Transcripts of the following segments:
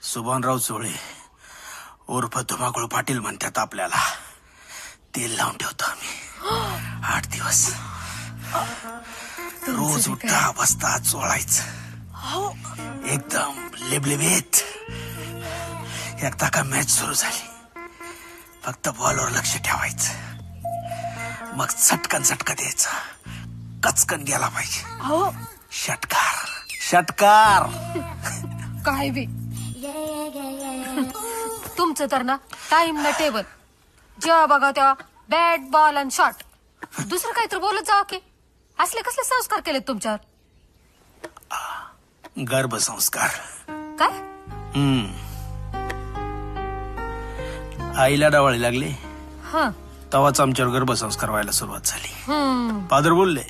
सुभानराव चोळे उर्फ धुमाकूळ पाटील म्हणतात आपल्याला. तेल लावून ठेवतो आम्ही 8 दिवस. रोज उठता बसता चोळायचं एकदम लिबलिबीत. एकदा का मॅच सुरू झाली फक्त बॉलवर लक्ष ठेवायचं. मग झटकन द्यायचं. कचकन गेला पाहिजे. षटकार षटकार. काय बी तुमचं तर ना टाइम ना टेबल. जेव्हा बघा तेव्हा बॅट बॉल आणि शॉट. दुसरं काहीतरी बोलत जावं की. असले कसले संस्कार केलेत तुमच्यावर? गर्भसंस्कार. काय? आईला डावळी लागली हा तेव्हाच आमच्यावर गर्भसंस्कार व्हायला सुरुवात झाली. फादर बोलले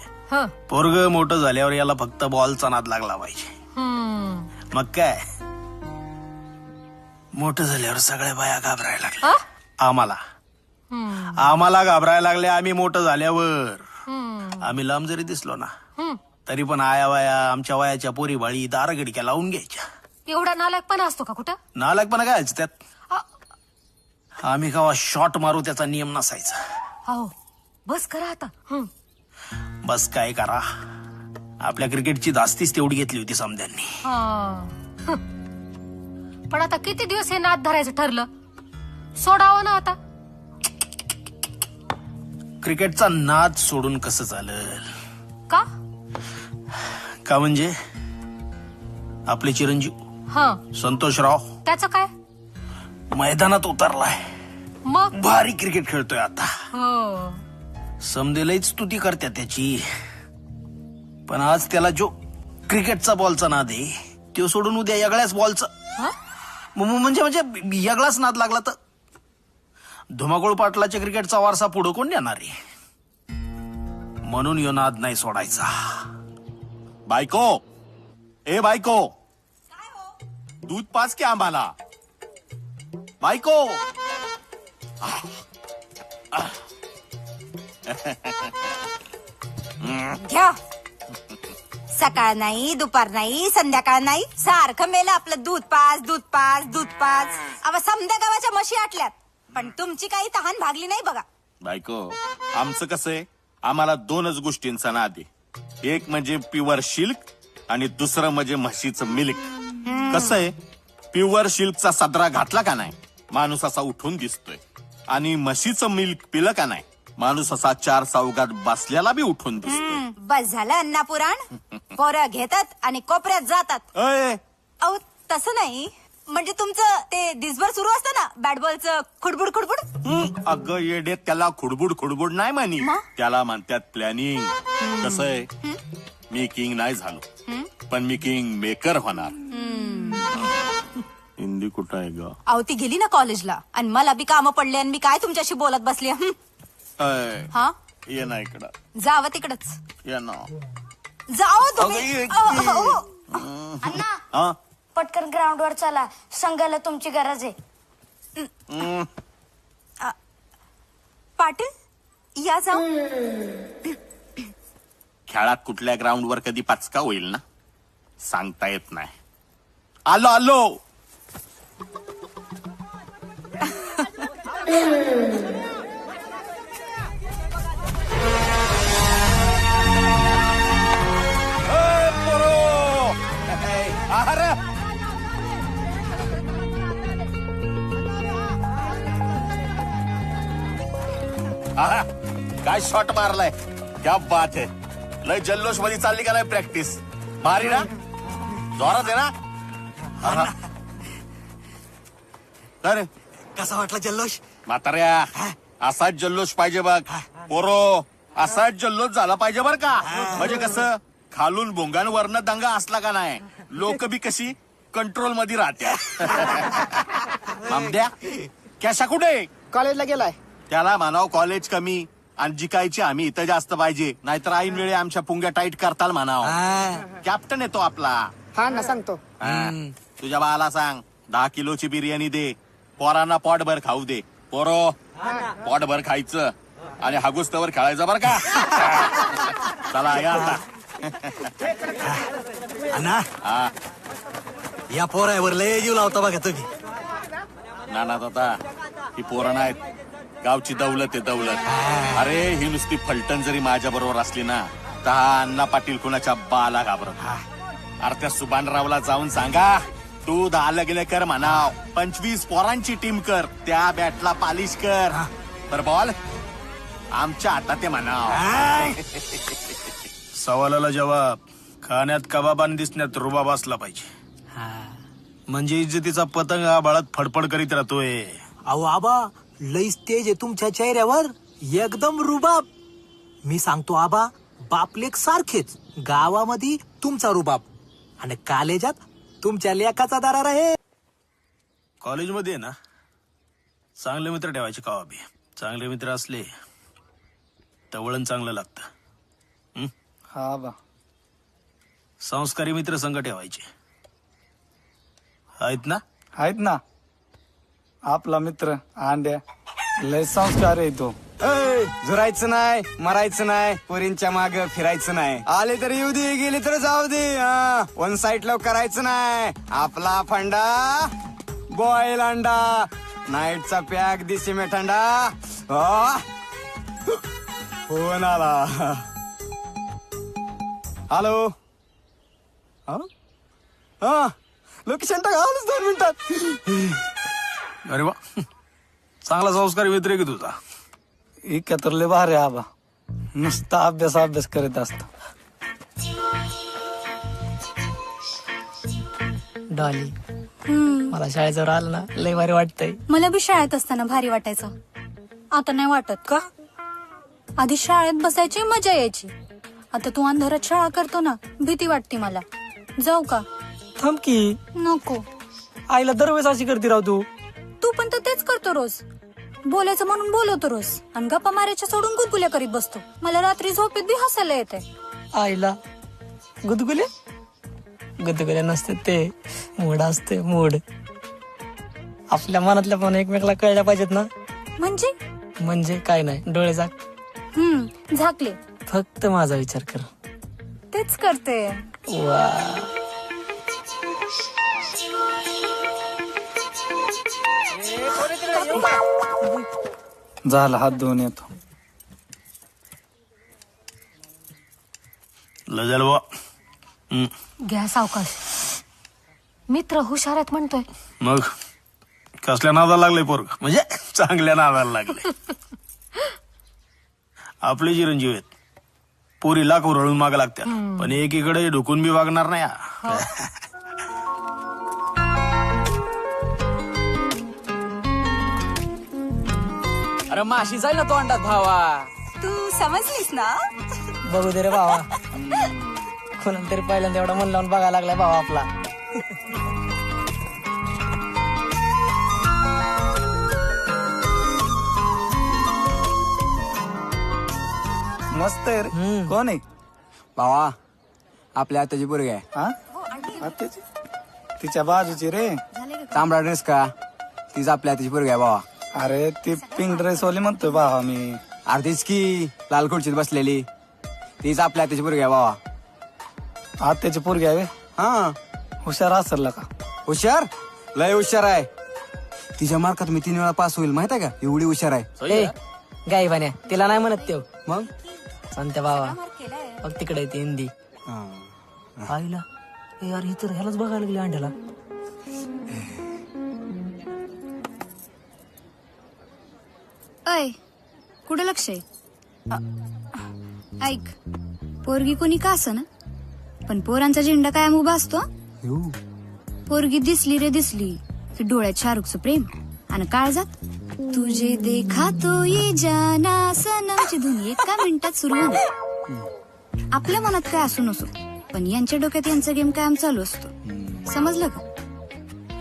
पोरग मोठं झाल्यावर याला फक्त बॉलचा नाद लागला पाहिजे. मग काय मोठं झाल्यावर सगळ्या बाया घाबरायला लागल्या. आम्हाला घाबरायला लागले. आम्ही मोठं झाल्यावर आम्ही लांब जरी दिसलो ना तरी पण आया वाया आमच्या वयाच्या पोरी बाळी दारागडीक्या लावून घ्यायच्या. एवढा नालायकपणा असतो का कुठं? नालायकपणा काय त्यात? आम्ही केव्हा शॉट मारू त्याचा नियम नसायचा. हो बस करा आता. बस काय करा. आपल्या क्रिकेटची दास्तीच तेवढी घेतली होती समद्यांनी. पण आता किती दिवस हे नाद धरायचं ठरलं? सोडावं ना आता. क्रिकेटचा नाद सोडून कसं चालेल? का? का म्हणजे आपले चिरंजीव संतोषराव त्याचं काय? मैदानात उतरलाय. मग भारी क्रिकेट खेळतोय आता. समदेलच स्तुती करत्या त्याची. पण आज त्याला जो क्रिकेटचा बॉलचा नाद आहे तो सोडून उद्या यागळ्याच बॉलचा म्हणजे यागळाच नाद लागला तर धुमाकूळ पाटलाच्या क्रिकेटचा वारसा पुढे कोण नेणार आहे? म्हणून यो नाद नाही सोडायचा. बायको ए बायको दूध पाच की आम्हाला. बायको घ्या. सकाळ नाही दुपार नाही संध्याकाळ नाही सारखं मेलं आपलं दूध पाच दूध पाच दूध पाच. अव समद्या गावाच्या म्हशी आटल्यात पण तुमची काही तहान भागली नाही बघा. बायको आमचं कसं आहे आम्हाला 2च गोष्टींचा नाद आहे. एक म्हणजे प्युअर सिल्क आणि दुसरं म्हणजे म्हशीचं मिल्क. कसं आहे प्युअर सिल्कचा सदरा घातला का नाही माणूस असा उठून दिसतोय. आणि म्हशीचं मिल्क पिलं का नाही माणूस असा 4 चौघात बसल्याला बी उठून दिसतोय. बस झालं अन्ना पुराण. पोरं घेतात आणि कोपऱ्यात जातात. अहो तसं नाही म्हणजे तुमचं ते दिसभर सुरू असतं ना बॅट बॉलचं खुडबुड खुडबुड. अगं येडे त्याला खुडबुड खुडबुड नाही म्हणी. त्याला म्हणतात प्लॅनिंग. कसं आहे मी किंग नाही झालो पण मी किंग मेकर होणार. हिंदी कुठं आहे ग? अहो ती गेली ना कॉलेजला आणि मला बी कामं पडले आणि मी काय तुमच्याशी बोलत बसली. हा ये ना इकडं. जावं तिकडच. ये ना जाओ तुम्ही. अण्णा पटकन ग्राउंड वर चला. संघाला तुमची गरज आहे. पाटील या जाऊ. खेळात कुठल्या ग्राउंड वर कधी पाचका होईल ना सांगता येत नाही. आलो आलो. काय शॉट मारलाय. क्या बात आहे. लय जल्लोष मध्ये चालली का नाही प्रॅक्टिस? भारी ना जोरात आहे ना. काय रे कसा वाटला जल्लोष? म्हाताऱ्या असाच जल्लोष पाहिजे बघ पोरो, असाच जल्लोष झाला पाहिजे बर का. म्हणजे कसं खालून भोंगांवरनं दंगा असला का नाही, लोक बी कशी कंट्रोल मध्ये राहत्या. आमद्या कॅशा कुठे? कॉलेजला गेलाय. त्याला म्हणाव कॉलेज कमी आणि जिकायची आम्ही इथं जास्त पाहिजे, नाहीतर ऐन वेळी आमच्या पुंग्या टाईट करताल म्हणाव. कॅप्टन येतो आपला. हा ना सांगतो. हा. तुझ्या बाळाला सांग 10 किलोची बिर्याणी दे, पोरांना पोटभर खाऊ दे. पोरो पोटभर खायचं आणि हागुस्तवर खेळायचं बर का. चला या आता. अण्णा हा या पोरावर लय जीव लावता बघा तुम्ही. नाना दादा ही पोरं नाहीत, गावची दौलत आहे दौलत. अरे ही नुसती फलटण जरी माझ्या बरोबर असली ना तर हा अण्णा पाटील कुणाच्या बाला घाबरत. अरे त्या सुभानरावला जाऊन सांगा तू 10 लग्न कर म्हणाव, 25 पोरांची टीम कर, त्या बॅटला पालिश कर. बर बॉल आमच्या हातात आहे म्हणाव. सवालाला जवाब. खाण्यात कबाब आणि दिसण्यात रुबाब असला पाहिजे. म्हणजे इज्जतीचा पतंग हा बाळात फडफड करीत राहतोय. अहो आबा लईच तेज आहे तुमच्या चेहऱ्यावर, एकदम रुबाब. मी सांगतो आबा, बापलेक सारखेच गावामध्ये तुमचा रुबाब आणि कॉलेजात तुमच्या लेखाचा दरार आहे. कॉलेजमध्ये ना चांगले मित्र ठेवायचे का बी. चांगले मित्र असले तर वळण चांगलं लागतं. हा बा. संस्कारी मित्र संग ठेवायचे आहेत ना. आहेत ना. आपला मित्र आंड्या लय संस्कार आहे तो. झुरायचं नाही, मरायचं नाही, पोरींच्या माग फिरायचं नाही. आले तर येऊ दे, गेले तर जाऊ दे. वन साईड लव करायचं नाही. आपला फंडा बॉईल अंडा, नाईटचा पॅक दिसे मेठंडा. फोन आला. हॅलो. हा लोकेशन टाका 2 मिनिटात. अरे वा चांगला संस्कारी मित्र आहे की तुझा. इतक्या तर लय भारी आहे आबा. नुसता अभ्यास करीत असतो. डॉली मला शाळेजवळ आलं ना लय भारी वाटतंय. मला बी शाळेत असताना भारी वाटायचं. आता नाही वाटत. का? आधी शाळेत बसायची मजा यायची. आता तू अंधारात शाळा करतो ना, भीती वाटते मला. जाऊ का? थांब की. नको. आईला दरवेळेस अशी करते राव तू. तू पण तर तेच करतो रोज. बोलायचं म्हणून बोलवतो रोज आणि गप्पा मारायच्या सोडून गुदगुल्या करीत बसतो. मला रात्री झोपेत बी हसायला येते. आईला गुदगुले गुदगुले नसते ते, मूड असते मूड. आपल्या मनातल्या पण एकमेकाला कळल्या पाहिजेत ना. म्हणजे काय नाही, डोळे झाक. झाकले. फक्त माझा विचार कर. तेच करते. वा झाला हात धुवून येतो. लजल बा. घ्या सावकाश. मित्र हुशार आहेत म्हणतोय. मग कसल्या नादाला लागले पोरग. म्हणजे चांगल्या नादाला लागले. आपले चिरंजीव आहेत. पोरी लाख रळून माग लागत्या, पण एकीकडे ढुकून बी वागणार नाही. अरे माशी जाईल ना तो अंडात भावा. तू समजलीस ना. बघू दे रे भावा. कोणाला तरी पहिल्यांदा एवढा मन लावून बघायला लागलाय भावा आपला. मस्त आहे रे. कोण आहे? भावा आपल्या आताची पोरगी आहे. हा आत्याची? तिच्या बाजूची रे. तांबडा ड्रेस का, तीच आपल्या आताची पोरगी आहे भावा. अरे ती पिंक ड्रेस वाली म्हणतोय भावा मी. अरे तीच की लाल खुर्चीत बसलेली, तीच आपल्या आताची पोरगी आहे भावा. आत्याची पोरगी आहे. हा हुशार असेल का? हुशार, लय हुशार आहे. तिच्या मार्कात मी 3 वेळा पास होईल माहित आहे का, एवढी हुशार आहे. गाई बान्या तिला नाही म्हणत तेव. मग सांगते भावा बघ तिकडे ती हिंदी. आईला यार ही तर ह्यालाच बघायला लागली अंड्याला. अय कुठं लक्ष आहे? ऐक, पोरगी कोणी का असं ना, पण पोरांचा झेंडा कायम उभा असतो. पोरगी दिसली रे दिसली की डोळ्यात शाहरुखचं प्रेम, आणि काळजात तुझे देखा तो ये जाना सनमची धुन एका मिनिटात सुरू होणार. आपल्या मनात काय असू नसो, पण यांच्या डोक्यात यांचा गेम कायम चालू असतो. समजलं का?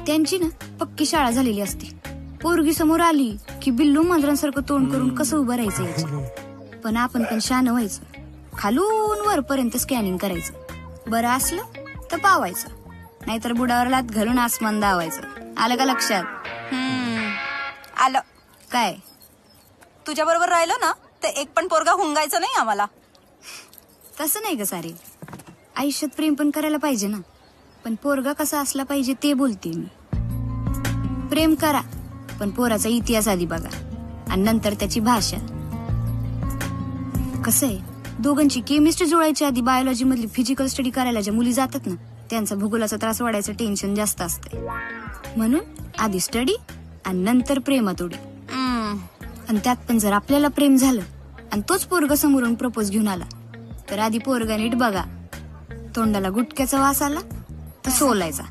त्यांची ना पक्की शाळा झालेली असते. पोरगी समोर आली की बिल्लू मांजरांसारखं तोंड करून कसं उभं राहायचं यायचं. पण आपण पण शहाणं व्हायचं. खालून वरपर्यंत स्कॅनिंग करायचं. बरं असलं तर पावायचं, नाहीतर बुडावर लात घालून आसमान दावायचं. आलं का लक्षात? आलं. काय तुझ्या बरोबर राहिलो ना तर एक पण पोरगा हुंगायचं नाही आम्हाला. तसं नाही ग सारे. आयुष्यात प्रेम पण करायला पाहिजे ना, पण पोरगा कसा असला पाहिजे ते बोलते मी. प्रेम करा, पण पोराचा इतिहास आधी बघा आणि नंतर त्याची भाषा. कसं आहे, दोघांची केमिस्ट्री जुळायच्या आधी बायोलॉजी मधली फिजिकल स्टडी करायला ज्या मुली जातात ना, त्यांचा भूगोलाचा त्रास वाढायचं टेन्शन जास्त असते. म्हणून आधी स्टडी आणि नंतर प्रेमात उडी. आणि त्यात पण जर आपल्याला प्रेम झालं आणि तोच पोरगा समोरून प्रपोज घेऊन आला, तर आधी पोरगा नीट बघा. तोंडाला गुटक्याचा वास आला तर सोलायचा,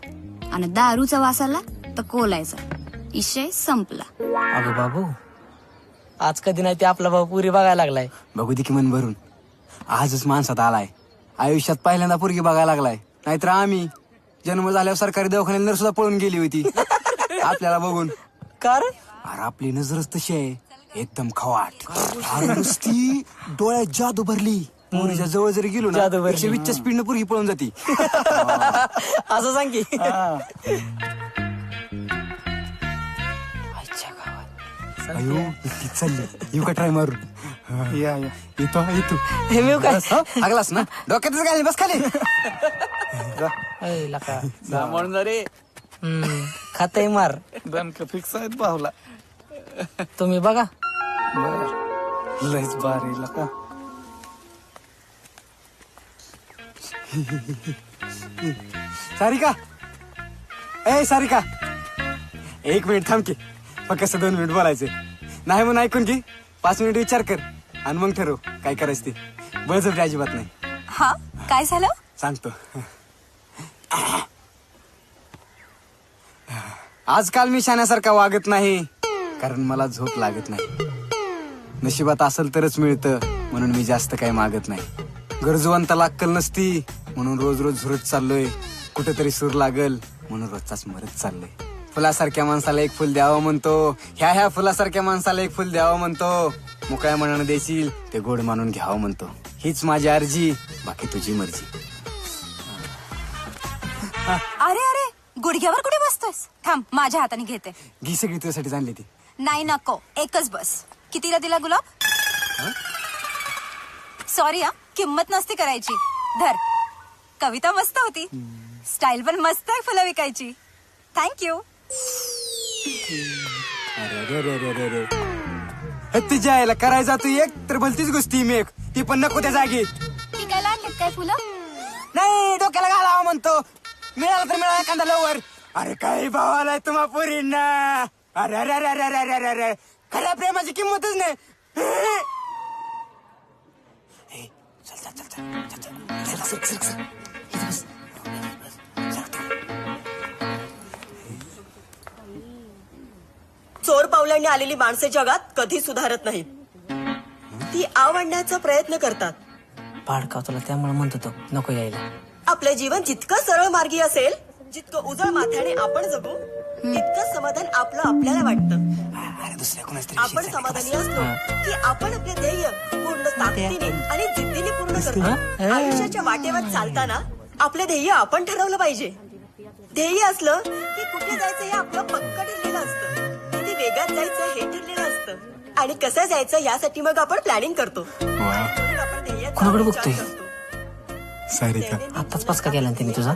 आणि दारूचा वास आला तर कोलायचा. विषय संपला. अगं बाबू, आज कधी नाही ते आपला भाऊ पुरी बघायला लागलाय. बघू दे की मन भरून. आजच माणसात आलाय. आयुष्यात पहिल्यांदा पोरगी बघायला लागलाय. नाहीतर आम्ही जन्म झाल्यावर सरकारी दवाखान्यात सुद्धा पळून गेली होती आपल्याला बघून. का रे? अरे आपली नजरच तशी आहे, एकदम खवाट. अरे नुसती डोळ्यात जादू भरली. पोरीच्या जवळ जरी गेलो ना, जादू भरली. 120च्या स्पीडनं पोरगी पळून जाती. असं सांग की. अयो इतकी चालली. येऊ का ट्राय मारून? या येतो येतो. हे मी काय लागलास ना डोक्यातच काय बस खाली. ऐ, लका. म्हणून जा रे. खातय मार. दणक फिक्स आहेत बाहुला. तुम्ही बघा. बर लयच भारी लका. सारिका, ए सारिका, 1 मिनिट थांब की. फक्त 2 मिनिट बोलायचे. नाही म्हणून ऐकून घे. 5 मिनिट विचार कर आणि मग ठरव काय करायचं ते. बळजबरी अजिबात नाही. हा काय झालं? सांगतो. आजकाल मी शाण्यासारखा वागत नाही, कारण मला झोप लागत नाही. नशिबात असेल तरच मिळतं, म्हणून मी जास्त काही मागत नाही. गरजूवंताला अक्कल नसती, म्हणून रोज रोज झुरत चाललोय. कुठेतरी सूर लागल म्हणून रोजचाच मरत चाललोय. फुलासारख्या माणसाला 1 फुल द्यावं म्हणतो. ह्या फुलासारख्या माणसाला 1 फुल द्यावं म्हणतो. मोकळ्या मनानं देशील ते गोड मानून घ्यावं म्हणतो. हीच माझी अर्जी, बाकी तुझी मर्जी. अरे अरे गुडघ्यावर कुठे बसतोयस? थांब माझ्या हाताने घेते. घी सगळी तुझ्यासाठी आणली ती. नाही नको, एकच बस. कितीला दिला गुलाब? सॉरी हा, किंमत नसती करायची. धर. कविता मस्त होती. स्टाईल पण मस्त आहे फुलं विकायची. थँक्यू. तिच्या आईला करायचा तू एक तर भलतीच गोष्टी मी एक. ती पण नको त्या जागी. विकायला आणलेत काय फुलं? नाही डोक्याला घालावं म्हणतो. मिळाला तर मिळाला एखादा लवर. अरे काही भाव आलाय तुम्हा पोरींना. अरे अरे अरे अरे अरे अरे अरे खऱ्या प्रेमाची किंमतच नाही. चल चल चल चल चल चल चल चल. चोर पावलांनी आलेली माणसे जगात कधी सुधारत नाहीत. ती आवडण्याचा प्रयत्न करतात. पाडकाव तुला त्यामुळे म्हणतो तो नको यायला. आपलं जीवन जितकं सरळ मार्गी असेल, जितकं उजळ माथ्याने आपण जगू, तितकं समाधान आपलं आपल्याला वाटतं. आपण समाधानी असलो की आपण आपले ध्येय पूर्ण ताकदीने आणि जिद्दीने पूर्ण करतो. आयुष्याच्या वाटेवर चालताना आपले ध्येय आपण ठरवलं पाहिजे. ध्येय असलं की कुठे जायचं हे आपलं पक्क ठरलेलं असतं. किती वेगात जायचं हे ठरलेलं असतं. आणि कसं जायचं यासाठी मग आपण प्लॅनिंग करतो. आपण ध्येयाचा कोणाकडे विचार बघतोय? करतो. सारिका, आताच पाचका केला ना तिने तुझा.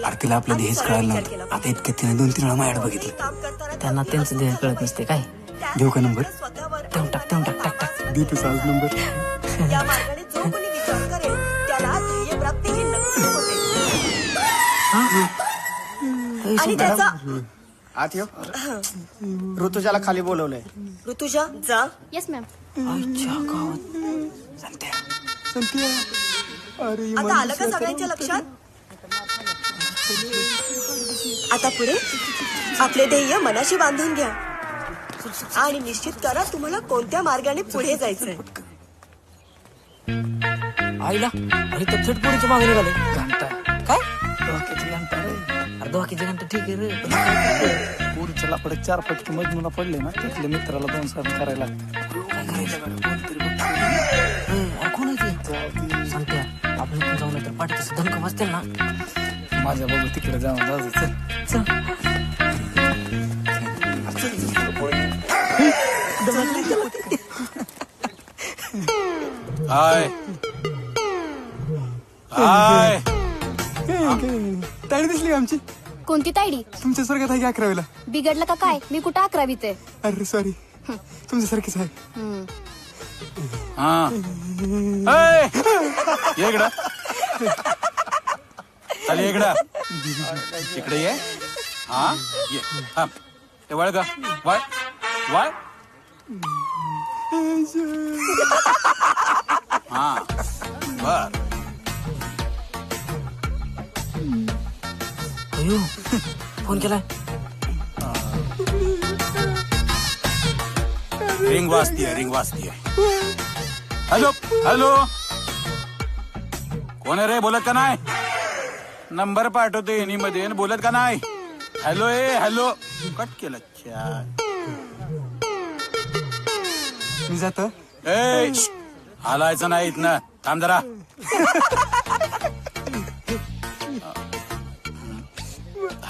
अरे तिला आपलं ध्येयच कळायला नव्हतं. आता इतकं तिने 2-3 वेळा माझ्याकडे बघितलं. त्यांना त्यांचं ध्येय कळत नसते काय. देऊ का नंबर? देऊन टाक टाक टाक. दे तुझा आज नंबर. या मार्गाने जो कोणी विचार करेल त्याला ध्येय प्राप्ती हे नक्की होते. आणि त्याचा आत येऊ. ऋतुजाला खाली बोलवलंय. ऋतुजा जा. Yes ma'am. आता आलं का सगळ्यांच्या लक्षात? आता पुढे आपले ध्येय मनाशी बांधून घ्या. आणि निश्चित करा तुम्हाला कोणत्या मार्गाने पुढे जायचंय. आईला अरे तर थटपुरीच्या मागे निघाले घंटा काय डोक्याची घंटा रे अरे डोक्याची घंटा ठीक आहे रे पोरीच्या लाकडे 4 फटके मजनूला पडले ना तिथल्या मित्राला 2 साल करायला लागतं. काय करायचं अरे कोण आहे ते सांगते आपण इथून जाऊन तर पाठी तसं धमका वाजतील ना माझ्या बघू तिकडे जाऊन जाऊ चल चल. हाय हाय ताडी दिसली का आमची? कोणती तायडी तुमच्या स्वर्गात आहे की 11वीला? बिघडलं का काय? मी कुठं 11वीत आहे. अरे सॉरी तुमच्यासारखीच आहे. हा ये इकडं चल ये इकडं इकडे ये हा ये हा ते वळ ग वळ वळ हा बर अयो फोन केलाय रिंग वाजतीये हॅलो हॅलो कोण आहे रे बोलत का नाही नंबर पाठवते एनी मध्ये बोलत का नाही हॅलो हॅलो कट केलं मी जातो. ए हालायचं नाही इथनं थांब जरा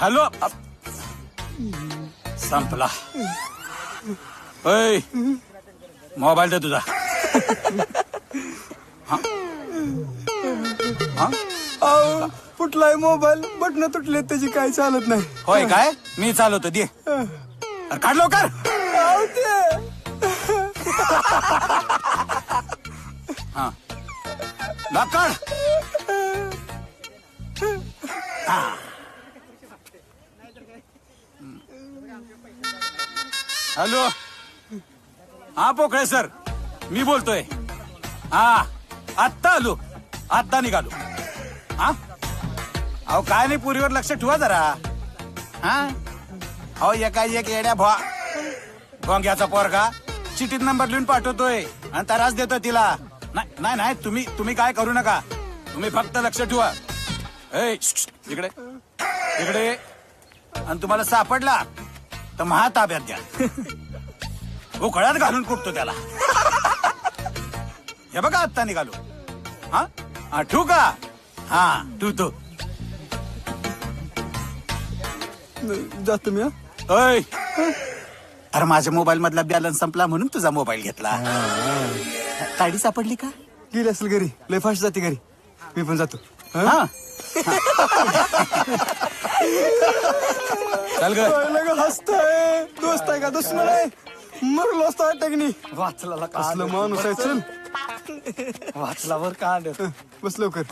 हॅलो संपला ओय मोबाईल दे तुझा फुटलाय मोबाईल बटन तुटले त्याची काय चालत नाही. होय काय मी चालवतो दे अरे काढ लवकर हा लॉक काढ हॅलो हा पोकळे सर मी बोलतोय हा आत्ता आलो आत्ता निघालो हा अहो काय नाही पुरीवर लक्ष ठेवा जरा हा अहो एका एक येड्या भोंग्याचा पोरगा चिठीत नंबर लिहून पाठवतोय आणि त्रास देतोय तिला नाही नाही नाही तुम्ही काय करू नका तुम्ही फक्त लक्ष ठेवा ए इकडे इकडे आणि तुम्हाला सापडला तर महाताब्यात द्या उकळ्यात घालून कुठतो त्याला हे बघा आत्ता निघालो हा ठेवू का हा ठेवतो जातो मी. अय अरे माझ्या मोबाईल मधला बॅलन्स संपला म्हणून तुझा मोबाईल घेतला ताडी सापडली का गेली असेल घरी लय फास्ट जाते घरी मी पण जातो. हा चल ग हसतोय दोस्त आहे का दुश्मन आहे मरलो असतो अटॅकनी वाचला असलं माणूस आहे चल वाचला बर का अंड बस लवकर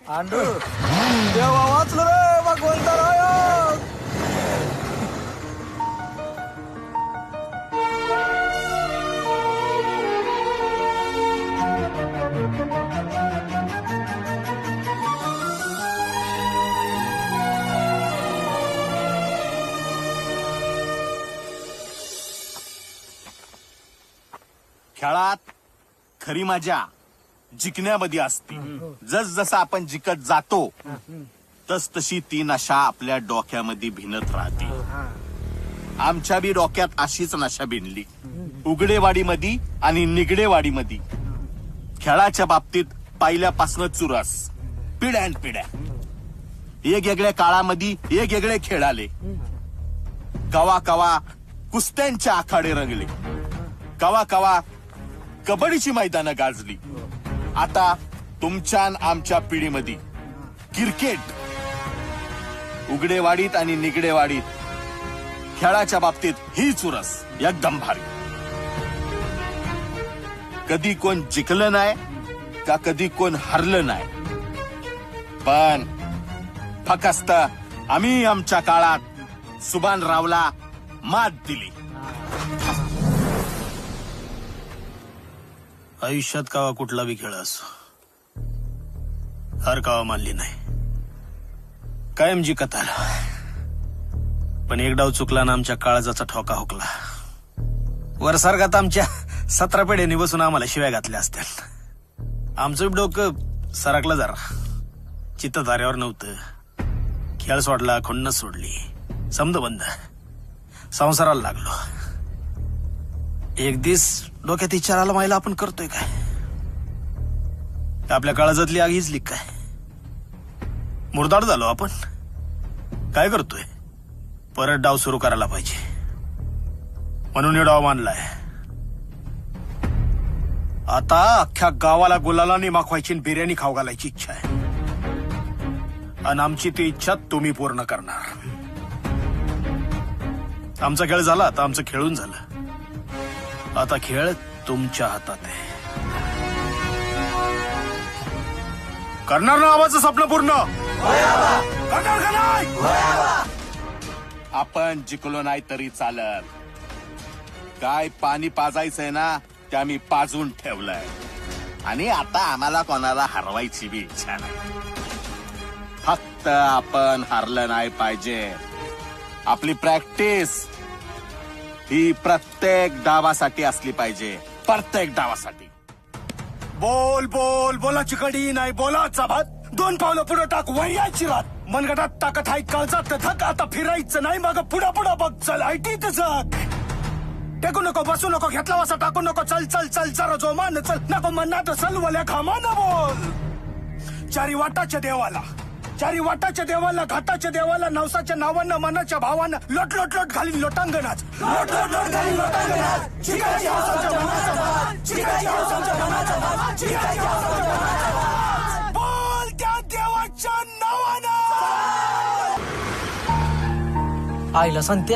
अंडू देवा वाचलं रे भगवंता राय. खेळात खरी मजा जिंकण्यामध्ये असते जस जसं आपण जिंकत जातो तस तशी ती नशा आपल्या डोक्यामध्ये भिनत राहते. आमच्या बी डोक्यात अशीच नशा भिनली उघडेवाडीमध्ये आणि निगडेवाडीमध्ये. खेळाच्या बाबतीत पहिल्यापासून चुरस पिढ्यान पिढ्या वेगवेगळ्या काळामध्ये वेगवेगळे खेळ आले. कवा कवा कुस्त्यांच्या आखाडे रंगले कवा कवा कबड्डीची मैदानं गाजली. आता तुमच्या आमच्या पिढीमध्ये क्रिकेट उघडेवाडीत आणि निगडेवाडीत खेळाच्या बाबतीत ही चुरस एकदम भारी. कधी कोण जिंकलं नाही का कधी कोण हरलं नाही पण फक्त आम्ही आमच्या काळात सुभानरावला मात दिली. आयुष्यात कावा कुठला बी खेळ असो हर कावा मानली नाही कायम जिंकत आला पण एक डाव चुकला ना आमच्या काळजाचा ठोका हुकला वरसारगात आमच्या 17 पिढ्यांनी बसून आम्हाला शिव्या घातल्या असत्या. आमचं डोकं सरकलं जरा. चित्तधाऱ्यावर नव्हतं. खेळ सोडला, खुन्नस सोडली, समद बंद. संसाराला लागलो. एक दिवस डोक्यात विचार आला, मायला आपण करतोय काय? आपल्या काळजातली आग हिजली काय? मुरदाड झालो आपण. काय करतोय? परत डाव सुरू करायला पाहिजे म्हणून हे डाव मानलाय. आता अख्ख्या गावाला गुलालाने माखवायची, बिर्याणी खाऊ घालायची इच्छा आहे. आणि आमची ती इच्छा तुम्ही पूर्ण करणार. आमचा खेळ झाला, आता आमचं खेळून झालं. आता खेळ तुमच्या हातात आहे. करणार ना आवाचं स्वप्न पूर्ण? करणार का नाही? आपण जिंकलो नाही तरी चालत. काय पाणी पाजायचंय ना, ते आम्ही पाजून ठेवलंय. आणि आता आम्हाला कोणाला हरवायची बी इच्छा नाही. फक्त आपण हारलं नाही पाहिजे. आपली प्रॅक्टिस ही प्रत्येक डावासाठी असली पाहिजे. प्रत्येक डावासाठी. बोल बोल बोलाची कडी नाही बोलाचा भात. 2 पावलं पुढे टाक वैयाची रात. मनगटात ताकद हाय, काळजात धक. आता फिरायचं नाही मग पुढा पुढा बघ. चल ऐटीत जग. टेकू नको, बसू नको, घेतला वासा टाकू नको. चल चल चल जरा जोमान चल. नको मनात सलवल्या घामानं बोल. चारी वाटाच्या देवाला, चारी वाटाच्या देवाला, घाटाच्या देवाला, नवसाच्या नावानं, मनाच्या भावानं लोट लोट लोट घालीन लोटांगणाच. लोट लोट लोट घालीन लोटांगणाच. शिकायची हौस आमच्या मनाचा भात. शिकायची हौस आमच्या मनाचा भात. शिकायची हौस आमच्या मनाचा भात. बोल त्या देवाच्या नावानं. आईला सांगते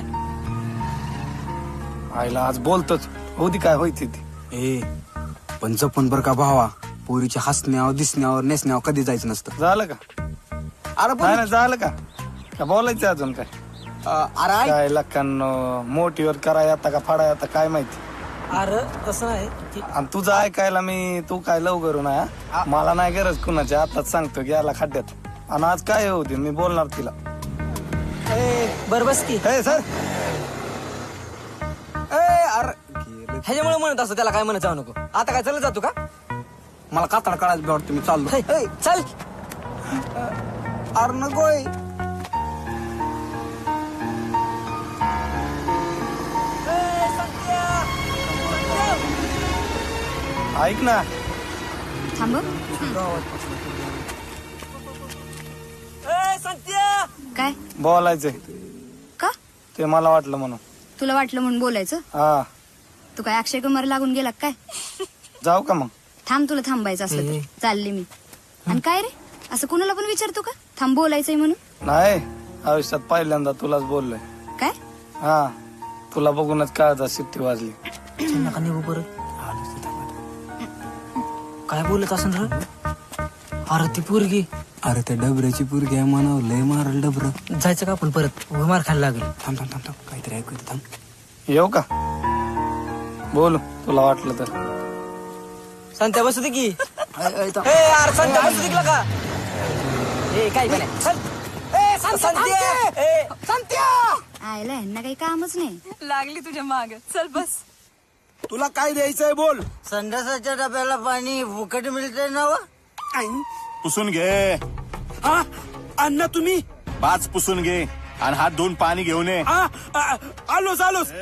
आईला आज बोलतोच. होती काय होती ती. ए पण जपून बर का भावा. पोरीच्या हसण्यावर, दिसण्यावर, नेसण्यावर कधी जायचं नसतं. झालं का? अरे नाही ना, झालं का? का बोलायचं अजून काय? अरे ऐक. काय लक्कांनो, मोठीवर कराय आता का फाडाय आता काय माहिती. अरे तसं नाही की आणि तुझं ऐकायला मी, तू काय लव करू ना. मला नाही गरज कुणाची. आताच सांगतो गेला खड्ड्यात. आणि आज काय होते मी बोलणार तिला. बर बस की. हे सर अरे ह्याच्यामुळे म्हणत असतो त्याला काय म्हणत जाऊ नको. आता काय चालत जातो का? मला कातड काढायला वाटतं. मी चाललो. चल. अरे नकोय. ऐक ना. थांब. काय बोलायचंय का? ते मला वाटलं म्हणून. तुला वाटलं म्हणून बोलायचं? हा तू काय अक्षय कुमार लागून गेला काय? जाऊ का मग? थांब, तुला थांबायचं असलं तर चालले मी. आणि काय रे, असं कुणाला पण विचारतो का थांब बोलायचंय म्हणून? नाही, आयुष्यात पहिल्यांदा तुलाच बोललोय. काय? हा, तुला बघूनच काळजा शिट्टी वाजली. नका निघू परत. काय बोलत असं रे? अरे ती पोरगी. अरे त्या डबऱ्याची पोरगी आहे म्हणावं. लय मारल डबर. जायचं का आपण परत? मार खायला लागेल. थांब थांब थांब थांब. काहीतरी ऐकू येतं. थांब. येऊ का? बोल तुला वाटलं तर. संत्या बसू दे की. यार संत्या बसू दे का? ए काय पण आयला ह्यांना काही कामच नाही. लागली तुझ्या माग. चल बस. तुला काय द्यायचंय बोल. संडासाच्या डब्याला पाणी फुकट मिळतंय ना? पुसून घे. अण्णा तुम्ही? पाच पुसून घे आणि हात धुवून पाणी घेऊन ये. आलोच आलोच.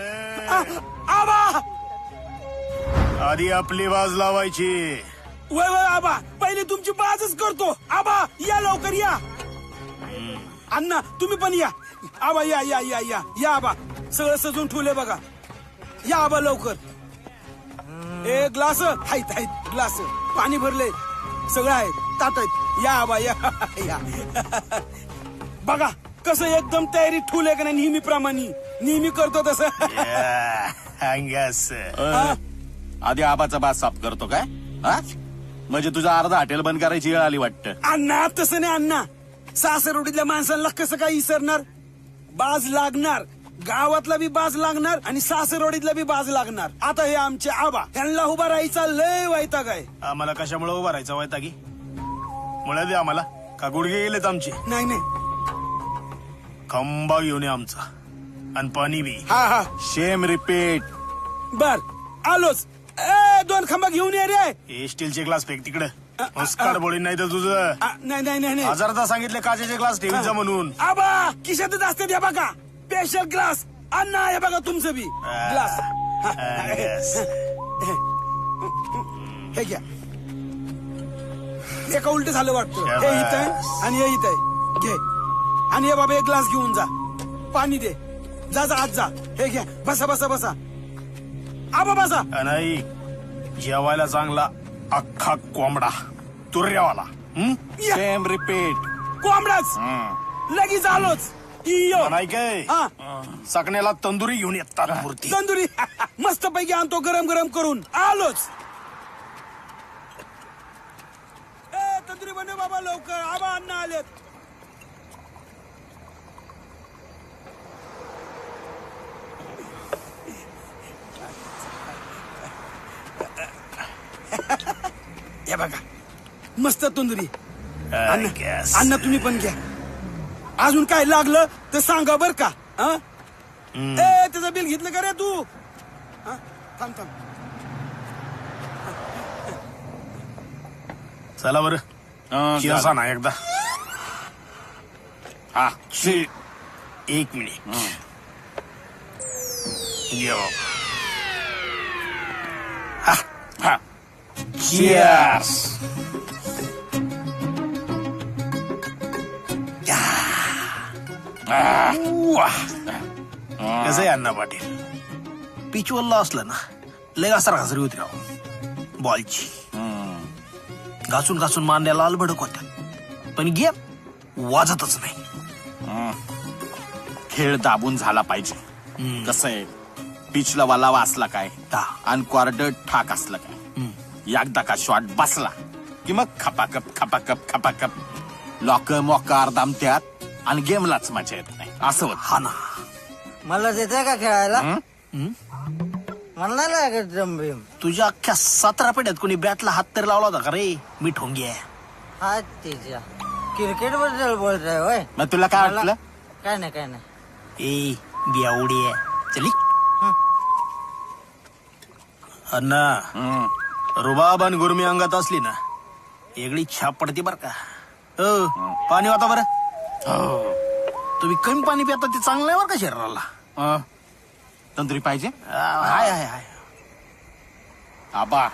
आबा आधी आपली बाज लावायची. वय वय आबा, पहिले तुमची बाजच करतो. आबा या लवकर या. अण्णा तुम्ही पण या. आबा या या या या या. आबा सगळं सजून ठेवले बघा. या आबा लवकर. ए ग्लास आहेत आहेत. ग्लास पाणी भरले सगळं आहे. ताट आहेत. या आबा या या. बघा कसं एकदम तयारी ठेवले का नाही. नेहमीप्रमाणे नेहमी करतो तसं. आधी आबाचा बाज साफ करतो काय? हा म्हणजे तुझा अर्धा हॉटेल बंद करायची वेळ आली वाटतं. अण्णा तसं नाही अण्णा. सासरवडीतल्या माणसांना कसं काय विसरणार. बाज लागणार. गावातला बी बाज लागणार आणि सासरवडीतला बी बाज लागणार. आता हे आमचे आबा, त्यांना उभा राहायचा लय वैताग आहे. आम्हाला कशामुळे उभा राहायचा वैतागी? मुळे दे आम्हाला का गुडघे गेलेत आमचे? नाही नाही, खंबा घेऊन ये आमचा आणि पाणी बी. हा हा शेम रिपीट. बर आलोच. ए 2 खांबा घेऊन ये रे. हे स्टीलचे ग्लास फेक तिकडे मुस्काड बोळी नाही तर तुझं नाही नाही नाही नाही. हजारदा सांगितले काचेचे ग्लास ठेवीचा म्हणून. आबा खिशातच असते द्या बघा. स्पेशल ग्लास अण्णा हे बघा तुमचं बी ग्लास. हे घ्या. एका उलट झालं वाटतं. हे इथं आहे आणि हे इथं आहे. घे आणि हे बाबा एक ग्लास घेऊन जा. पाणी दे. जा जा आत जा. हे घ्या. बसा बसा बसा. आबा बसा. नाही जेवायला चांगला अख्खा कोंबडा तुर्यावाला. Same repeat. कोंबडाच लगेच आलोच. इयो. नाही काय हा. सकण्याला तंदुरी घेऊन येतात मूर्ती. तंदुरी मस्त पैकी आणतो गरम गरम करून. आलोच. ए तंदुरी बनव बाबा लवकर. आबा अण्णा आलेत. हे बघा मस्त तंदुरी. अण्णा तुम्ही पण घ्या. अजून काय लागलं तर सांगा बर का. ए त्याचं बिल घेतलं का रे तू. थांब थांब. चला बरं चिरसा ना एकदा. हा 1 मिनिट जेव. Cheers. कसं आहे अण्णा पाटील पिचवल्ला असलं ना लय असं हजरी होती राव बॉलची. घासून घासून मांड्याला लाल भडक होत्या पण गेम वाजतच नाही. खेळ दाबून झाला पाहिजे. कसं आहे पिचला वालावा असला काय आणि क्वार्टर ठाक असला काय एकदा का शॉट बसला की मग खपाकप खपाकप खपाकप लॉक मोकार दामत्यात आणि गेमलाच मजा येत नाही असं होत. हा ना मला देते का खेळायला. मला नाही लागत जमबिम. तुझ्या अख्ख्या 17 पेट्यात कोणी बॅटला हात तरी लावला होता का रे. मी ठोंगी आहे. हा तिच्या क्रिकेट बद्दल बोलताय होय. मग तुला काय वाटलं. काय नाही काय नाही. ए बियावडी आहे चली. अण्णा रुबाब आणि गुरमी अंगात असली ना वेगळी छाप पडते बर का. पाणी वाता बरं. तुम्ही कमी पाणी पिता ते चांगलं आहे बरं का शरीराला. तंदुरी पाहिजे. हाय हाय हाय. आबा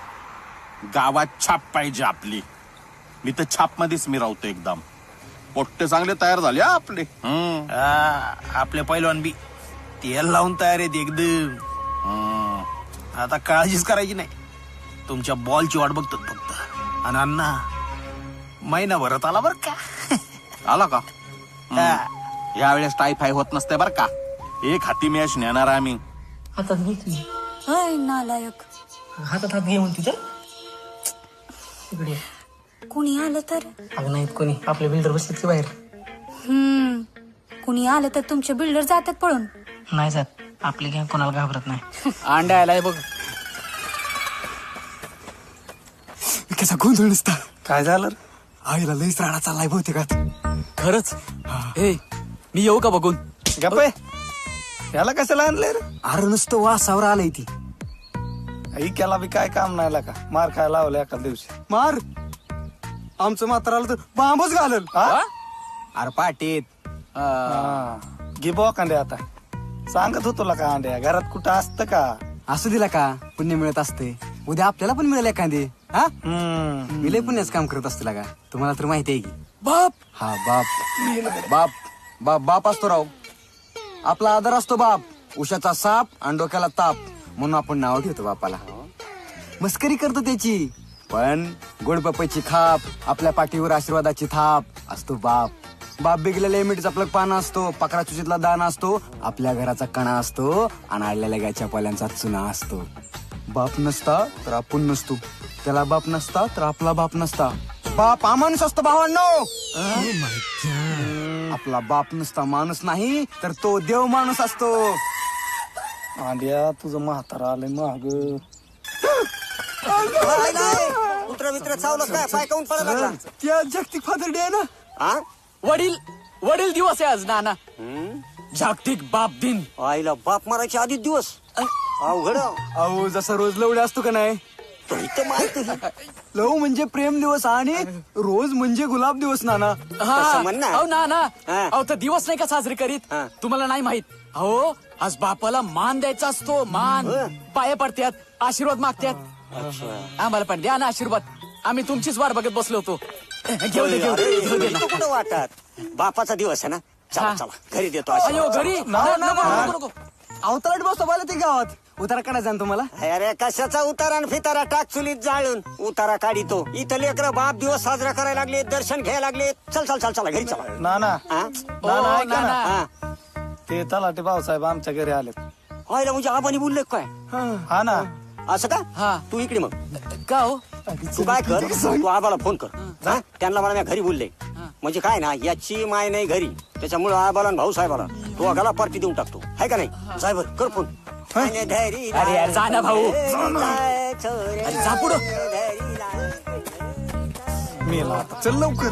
गावात छाप पाहिजे आपली. मी तर छाप मध्येच मी राहतो एकदम. पोट्टे चांगले तयार झाले आपले. आपले पैलवान बी तेल लावून तयार आहेत एकदम. आता काळजीच करायची नाही. तुमच्या बॉलची वाट बघतो फक्त. आणि अण्णा महिनाभरात आला बर का. आला का. यावेळेस टायफाय होत नसते बर का. एक हाती मॅच नेणार आम्ही. हातात घे तुम्ही. अय नालायक. हातात हात घे म्हणते तर इकडे. कुणी आलं तर. अगं नाहीत कोणी आपले बिल्डर बसलेत की बाहेर. कुणी आलं तर तुमचे बिल्डर जातात पळून. नाही जात आपली गॅंग कोणाला घाबरत नाही. अंडा आलाय बघ. कसा गोंधळ नसता. काय झालं. आईला लईच राडा चाललाय बहुतेक. खरंच. ए मी येऊ का बघून. गप्पे याला कशाला आणलंय रे. अरे नुसतं वासावर आलंय ती. ऐक्याला बी काय काम नाही का. मार खायला लावलं एका दिवशी. मार आमचं मात्र आलं तर बांबच घालल. अरे पाटीत घे बो कांदे आता. सांगत होतो तुला का अंड्या घरात कुठं असतं का. असू दिला का पुण्य मिळत असते. उद्या आपल्याला पण मिळेल एखादी. हा मी लय पुण्याच काम करत असतो का तुम्हाला तर माहिती आहे की. बाप. हा बाप बाप बाप बाप असतो राव. आपला आदर असतो बाप. उशाचा साप आणि डोक्याला ताप म्हणून आपण नाव ठेवतो बापाला. मस्करी करतो त्याची पण गोड बापाची खाप आपल्या पाठीवर आशीर्वादाची थाप असतो बाप. बाप बिगलेल्या मिठीचा आपलं पान असतो. पाकरा चुचीतला दाना असतो. आपल्या घराचा कणा असतो आणि आलेल्या गायच्या पाल्यांचा चुना असतो. बाप नसता तर आपण नसतो. त्याला बाप नसता तर आपला बाप नसता. बाप अमानुष असतो भावांनो. आपला बाप नुसता माणूस नाही तर तो देव माणूस असतो. अंड्या तुझं म्हातारा आलंय माग. कुत्रा मित्र चावलं काय पाय काऊन पडत लागला. त्या जागतिक फादर डे आहे ना. वडील दिवस आहे आज नाना. जागतिक बाप दिन. आईला बाप मारायच्या आधी दिवस अवघड आहे. अहो जसा रोज लवडे असतो का नाही इथं माहिती लव म्हणजे प्रेम दिवस आणि रोज म्हणजे गुलाब दिवस नाना. तसं म्हण ना. अहो ना हा. अहो तर दिवस नाही का साजरे करीत हा. तुम्हाला नाही माहित. अहो आज बापाला मान द्यायचा असतो. मान पाया पडत्यात आशीर्वाद मागत्यात. आम्हाला पण द्या ना आशीर्वाद. आम्ही तुमचीच वाट बघत बसलो होतो. घेऊ दे ना. कुठं वाटत बापाचा दिवस आहे ना. चला हा. चला घरी देतो अयो आशीर्वाद. घरी नको, नको. अवतलाट बसतो मला ते गावात उतारा काढायचा ना तुम्हाला. अरे कशाचा उतारा आणि फितारा टाक चुलीत जाळून उतारा काढितो. इथं लेकर बाप दिवस साजरा करायला लागले घ्यायला लागले. चल चल चल चला घरी चला. नाना हा? नाना ऐका ना. हा. ते तलाठी भाऊसाहेब आमच्या घरी आलेत. व्हायला म्हणजे आबानी बोलले काय हा ना. असं का. हा. तू इकडे मग का हो तू काय कर तू आबाला फोन कर. हा? त्यांना मला मी घरी बोलले म्हणजे काय ना याची माय नाही घरी त्याच्यामुळे आबाला आणि भाऊसाहेबाला तू आगाला पार्टी देऊन टाकतो आहे का नाही. साहेब कर फोन. अरे यार जा ना भाऊ. अरे जा पुढं. मेला आता. चल लवकर.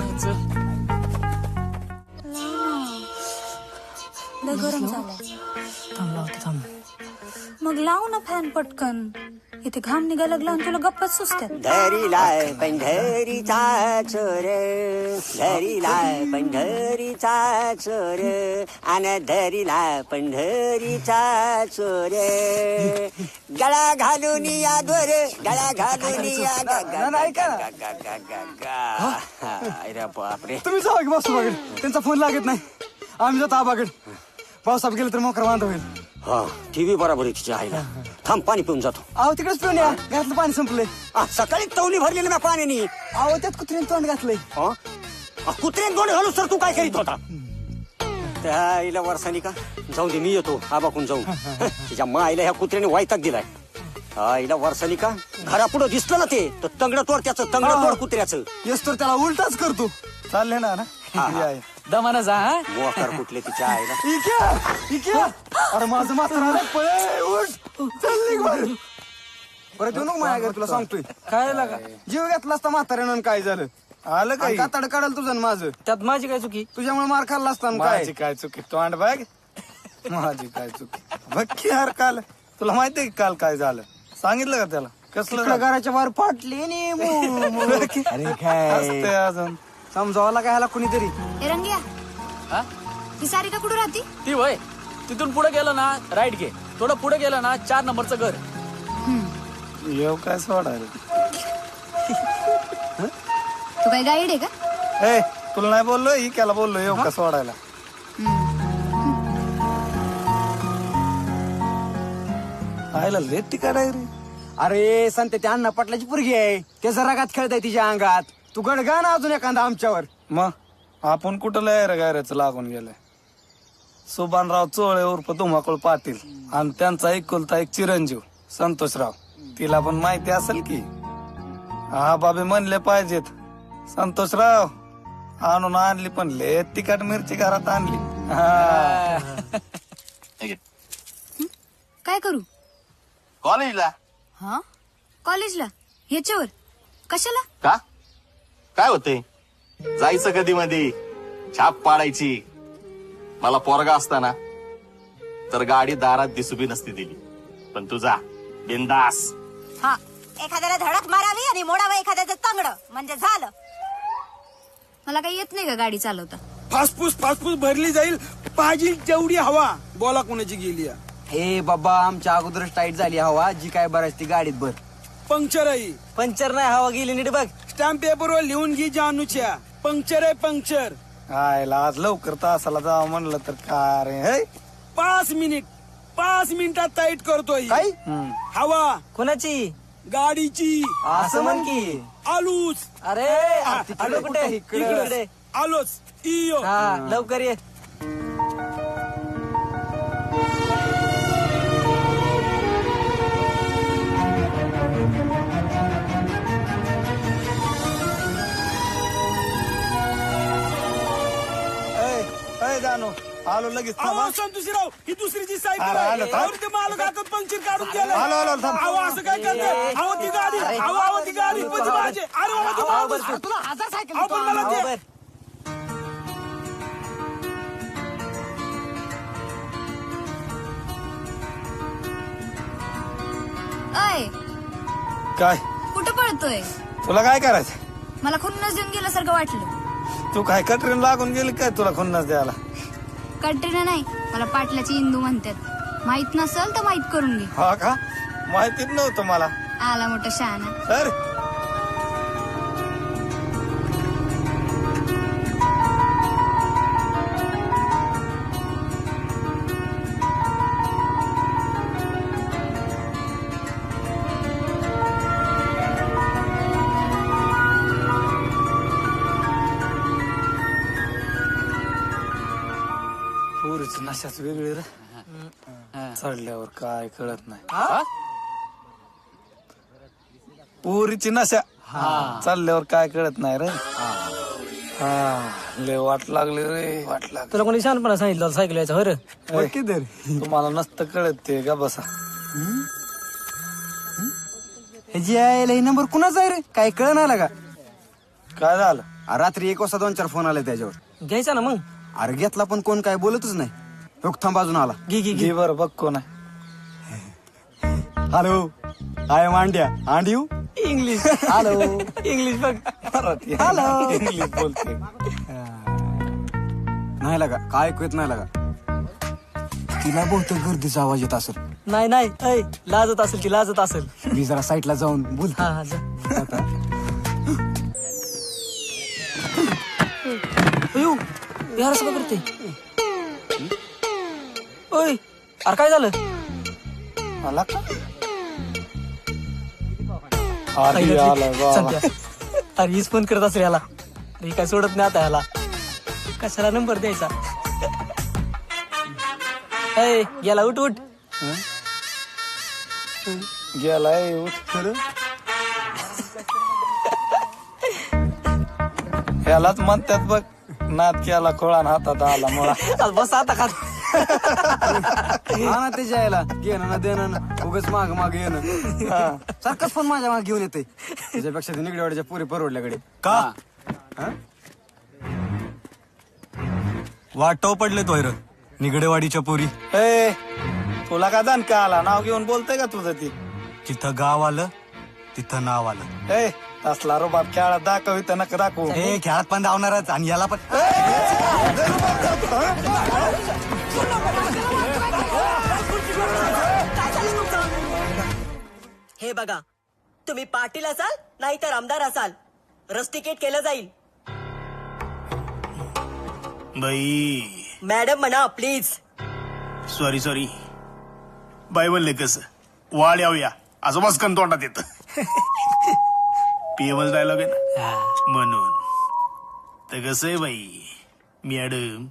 लय गरम झालंय. मग लाव ना फॅन पटकन. इथे घाम निघायला लागला आणि तुला गप्पच सुचतात. धरीलाय पंढरीचा चोर धरीलाय पंढरीचा चोर अन धरीलाय पंढरीचा चोर गळा घालून या दोर गळा घालून या अरे बापरे. तुम्ही जावा की भाऊसाहेबाकडे त्यांचा फोन लागत नाही. आम्ही जातो आबाकडे. भाऊसाहेब गेले तर मोकर बांध होईल. हा टीव्ही बरोबर आहे तिच्या आईला. थांब पाणी पिऊन जातो. अहो तिकडेच पिऊन या घरातलं पाणी संपलंय. सकाळी तवली भरलेली ना पाण्याने. अहो त्यात कुत्र्याने तोंड घातलंय. कुत्र्याने तोंड घालूस तर तू काय करीत होता. त्या आईला वर्षानी का जाऊ दे मी येतो आबाकून जाऊ. तिच्या माईला ह्या कुत्र्याने वायताक दिलाय. आईला वर्षानी का घरापुढं दिसलं ना ते तर तंगड तोड त्याचं तंगड तोड कुत्र्याचं. येस तर त्याला उलटाच करतो. चालले ना ना. दमाना जा. हा? मोकर कुठले तिच्या आईला. इक्या अरे माझं मात्र आलं पळे उठ चालली बरं. परत येऊ नको माझ्या घरी तुला सांगतोय. काय लागा जीव घेतला असता म्हाताऱ्यानं काय झालं आलं काय. का तड काढल तुझं आणि माझं त्यात माझी काय चुकी. तुझ्यामुळे मार खाल्ला असता ना काय. माझी काय चुकी तोंड बघ. माझी काय चुकी बघ की यार. काल तुला माहितीये की काल काय झालं सांगितलं का त्याला. कसलं तिकडं घराच्या बाहेर फाटली अरे काय असते अजून. समजावाला काय ह्याला कुणीतरी. ए रंग्या हा? ती सारिका कुठं राहती. ती वय तिथून पुढे गेलं ना राईट घे. थोडं पुढे गेलं ना 4 नंबरचं घर. येऊ काय सोडायला. तू काय गाईड आहे का. ए तुला नाही बोललो ही त्याला बोललो येऊ का सोडायला. आयला रेट काढाय रे. अरे संत ते अण्णा पाटलाची पोरगी आहे. ते जरा रागात खेळताय तिच्या अंगात. तू गडगा ना अजून एखादा आमच्यावर. मग आपण कुठं लयर गायऱ्याचं लागून गेलंय. सुभानराव चोळे उर्फ धुमाकूळ पाटील आणि त्यांचा एकुलता एक चिरंजीव संतोषराव. तिला पण माहिती असेल की. हा बाबे म्हणले पाहिजेत. संतोषराव आणून आणली पण ले तिखट मिरची घरात आणली. काय करू. कॉलेजला हा कॉलेजला ह्याच्यावर कशाला. का काय होते जायचं कधी मध्ये छाप पाडायची. मला पोरगा असताना तर गाडी दारात दिसू बी नसती दिली. पण तू जा बिंदास. हा एखाद्याला धडक मारावी आणि मोडावं एखाद्याचं तंगड म्हणजे झालं. मला काही येत नाही का गाडी चालवता. फासफूस भरली जाईल. पाहिजे तेवढी हवा. बोला कोणाची गेली. हे बाबा आमच्या अगोदरच टाईट झाली हवा. जी काय बराच ती गाडीत भर. पंक्चर आहे. पंचर नाही हवा गेली नीट बघ. स्टॅम्प पेपरवर लिहून घे जानूच्या. पंक्चर आहे पंक्चर. आयला आज लवकर तासाला जावं म्हणलं तर का रे. हे 5 मिनिटात टाईट करतोय. काय हवा कोणाची गाडीची. असं म्हण की. आलूच. अरे आलो कुठे इकडे आलोच. इयो हा लवकर ये. जाणू आलो लगेच. संतोषराव ही दुसरीची साईड. आलो, आलो, थांब. ते मालक हातात पंक्चर काढून गेले. आलो, आलो, थांब. असं काय करते. ती गाडी ती गाडी म्हणजे माझी. अरे बाबा तू आपण मला ते. काय कुठं पळतोय? तुला काय करायचं? मला खुन्नस देऊन गेल्यासारखं वाटलं. तू काय कटरीन लागून गेली काय तुला खुन्नस द्यायला? कटरीना नाही, मला पाटलाची इंदू म्हणतात. माहित नसल तर माहित करून घे. हा का? माहितीच नव्हतं मला. आला मोठा शहाणा. सर पोरीच नशाच वेगळी रे. चढल्यावर काय कळत नाही. पोरीची नशा चालल्यावर काय कळत नाही रे. लय वाट लागली रे, वाट लागली. तुला कोणी शहाणपणा सांगितलं सायकल यायचं हो रे? तुम्हाला नसतं कळत ते का बसा. ह्याची यायला नंबर कुणाचा आहे रे? काय कळ नाही का? काय झालं? रात्री 1 वाजता 2-4 फोन आले त्याच्यावर. घ्यायचा ना मग. अरे घेतला पण कोण काय बोलतच नाही. थांब बाजून आला. घे बरं बघ कोण आहे. Hello, I am Andya. And you? English. Hello. English बघ. हॅलो. इंग्लिश बोलते. नाही लागा, काय ऐकू येत नाही लागा. तिला बहुतेक गर्दीचा आवाज येत असेल. नाही नाही, ऐ, लाजत असेल ती, लाजत असेल. मी जरा साईडला जाऊन बोल. हा हा जा. अयो, यार असं का करते? ओय, अरे काय झालं? मला का? आधी आला बाबा. सध्या अरे हीच फोन करत असेल याला. ही काय सोडत नाही आता याला. कशाला नंबर द्यायचा? ऐ, गेला उठ उठ. गेलाय उठ खरं. यालाच म्हणतात बघ, नाद केला खोळान हातात आला मुळा. बस आता खात. हा ना त्याच्या यायला घेणं ना देणं ना उगाच माग माग येणं. सारखंच फोन माझ्या मागे घेऊन येते. त्याच्यापेक्षा ते निगडेवाडीच्या पुरी परवडल्याकडे का वाटव पडले तोयर निगडेवाडीच्या पोरी. ए, तुला का जाण का आला? नाव घेऊन बोलतय का तुझं ती? जिथं गाव आलं तिथं नाव आलं. ए, असला रोबाब खेळात दाखवित नका दाखवू. हे खेळात पण धावणारच आणि याला पण. हे बघा, तुम्ही पाटील असाल नाहीतर आमदार असाल, रस्टिकेट केलं जाईल. बाई मॅडम म्हणा प्लीज. सॉरी बाई म्हणले कसं वाळ यावया असं मस्कन तोंडात येत. पीएमएल डायलॉग आहे ना म्हणून. तर कसं आहे बाई मॅडम,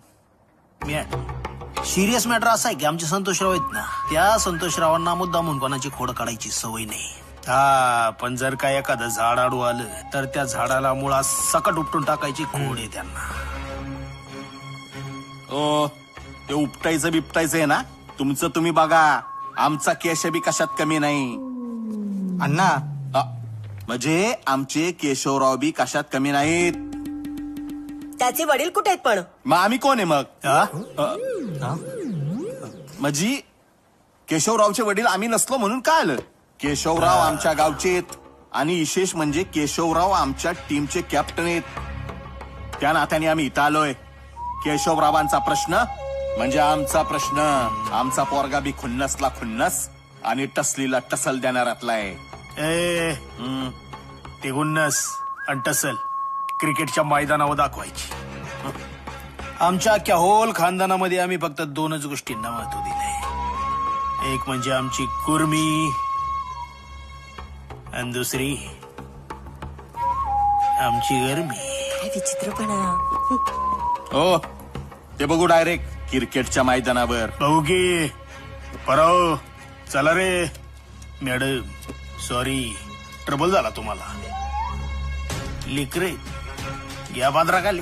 सिरियस मॅटर असा आहे की आमचे संतोषराव आहेत ना, त्या संतोषरावांना मुद्दा म्हणून कोणाची खोड काढायची सवय नाही. हा, पण जर का एखादं झाड आडू आलं तर त्या झाडाला मुळा सकट उपटून टाकायची खोड आहे त्यांना. ओ, ते उपटायचं बिपटायचं आहे ना तुमचं तुम्ही बघा. आमचा केश बी कशात कमी नाही अण्णा. म्हणजे आमचे केशवराव बी कशात कमी नाहीत. त्याचे वडील कुठे आहेत पण? मग आम्ही कोण आहे मग? म्हणजे केशवरावचे वडील आम्ही नसलो म्हणून काय आलं? केशवराव आमच्या गावचे आहेत आणि विशेष म्हणजे केशवराव आमच्या टीमचे कॅप्टन आहेत. त्या नात्याने आम्ही इथं आलोय. केशवरावांचा प्रश्न म्हणजे आमचा प्रश्न. आमचा पोरगा बी खुन्नसला खुन्नस आणि टसलीला टसल देणारातला आहे. ते गुन्नस आणि टसल क्रिकेटच्या मैदानावर दाखवायची. आमच्या अख्ख्या होल खानदानामध्ये आम्ही फक्त 2च गोष्टींना महत्व दिलंय. एक म्हणजे आमची कुर्मी आणि दुसरी आमची गरमी. विचित्रपणा. हो, ते बघू डायरेक्ट क्रिकेटच्या मैदानावर. बघू की पराव. चला रे मॅडम, सॉरी ट्रबल झाला तुम्हाला. लिकरे या बांद्रा खाली.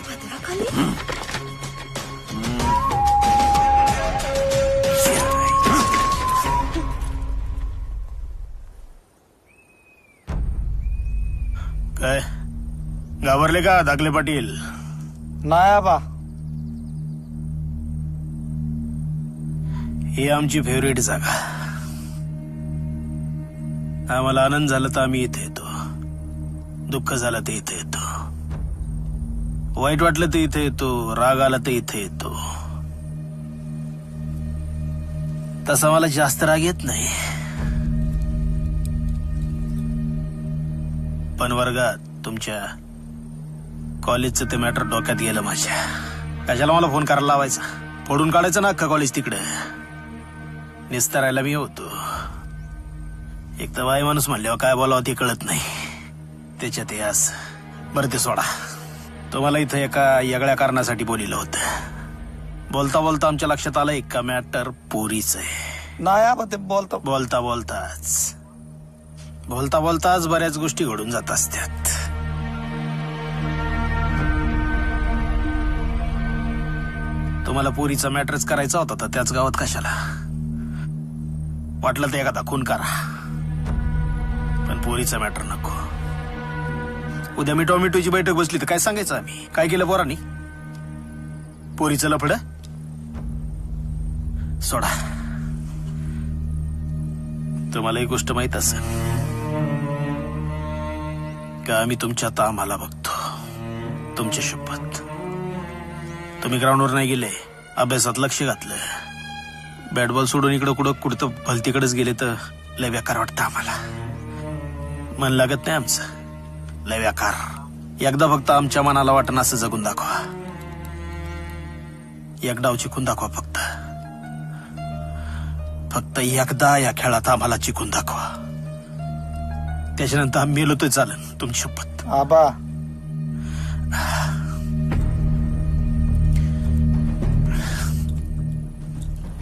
काय घाबरले का धाकले पाटील? नाही आबा. ही आमची फेवरेट जागा. आम्हाला आनंद झाला तर आम्ही इथे येतो, दुःख झालं तर इथे येतो, वाईट वाटलं तर इथे येतो, राग आला तर इथे येतो. तसा मला जास्त राग येत नाही, पण वर्गात तुमच्या कॉलेजचं ते मॅटर डोक्यात गेलं माझ्या. कशाला मला फोन करायला लावायचा? फोडून काढायचं ना अख्खा कॉलेज तिकडे. निस्तारायला मी होतो. एक तर बाई माणूस म्हणल्यावर काय बोलावं ते कळत नाही, त्याच्यात हे असं. बरं ते सोडा. तुम्हाला इथं एका वेगळ्या कारणासाठी बोलिलं होतं. बोलता बोलता आमच्या लक्षात आलं एक मॅटर पोरीच आहे. नाही आबा ते बोलता बोलताच बऱ्याच गोष्टी घडून जात असतात. तुम्हाला पोरीचा मॅटरच करायचा होता तर त्याच गावात कशाला? वाटलं तर एखादा खून करा, पण पोरीचा मॅटर नको. उद्या मी टोमॅटोची बैठक बसली तर काय सांगायचं आम्ही? काय केलं पोरांनी? पोरीचं लफडं सोडा. तुम्हाला एक गोष्ट माहित असेल का? आम्ही तुमच्या आम्हाला बघतो. तुमची शपथ. तुम्ही ग्राउंडवर नाही गेले, अभ्यासात लक्ष घातलं, बॅट बॉल सोडून इकडं कुठं भलतीकडेच गेले तर लय बेकार वाटतं आम्हाला. मन लागत नाही आमचं, लय बेकार. एकदा फक्त आमच्या मनाला वाटणं असं जगून दाखवा. एक डाव चिकून दाखवा फक्त एकदा या खेळात आम्हाला चिकून दाखवा. त्याच्यानंतर आम्ही मेलो तर चालेल. तुमची शपथ. आबा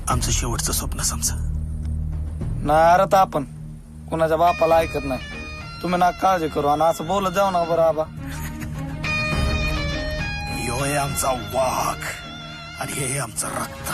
आमचं शेवटचं स्वप्न समजा. नाही अरे तर आपण कुणाच्या बापाला ऐकत नाही. तुम्ही ना काळजी करू आणि असं बोलत जाऊ ना बरं आबा. यो आहे आमचा वाघ आणि हे आमचं रक्त.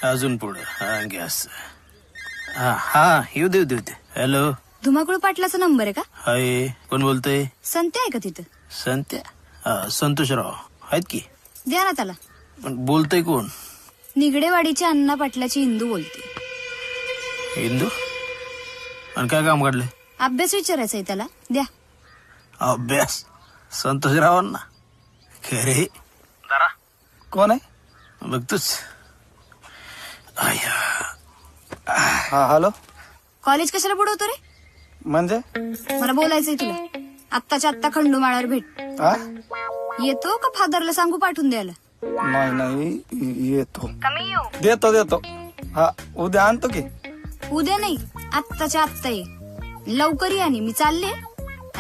अजून पुढे. हा गॅस. हा येऊ दे. हॅलो, धुमाकूळ पाटलाचा नंबर आहे का? हाय, कोण बोलतोय? संत्या आहे का तिथं? संत्या? संतोषराव आहेत की. द्या ना त्याला. पण बोलतोय कोण? निगडेवाडीची अण्णा पाटलाची इंदू बोलते. हिंदू? आणि काय काम काढले? अभ्यास विचारायचा आहे त्याला, द्या. अभ्यास? संतोषरावांना? खरे कोण आहे? बघतोच. हा हॅलो. कॉलेज कशाला बुडवतो रे? म्हणजे मला बोलायचंय तुला. आत्ताच्या आत्ता खंडूमाळावर भेट. येतो का फादरला सांगू पाठवून द्यायला? नाही येतो. देतो. हा उद्या आणतो की. उद्या नाही, आत्ताच्या आत्ता ये. लवकर ये. आणि मी चालले.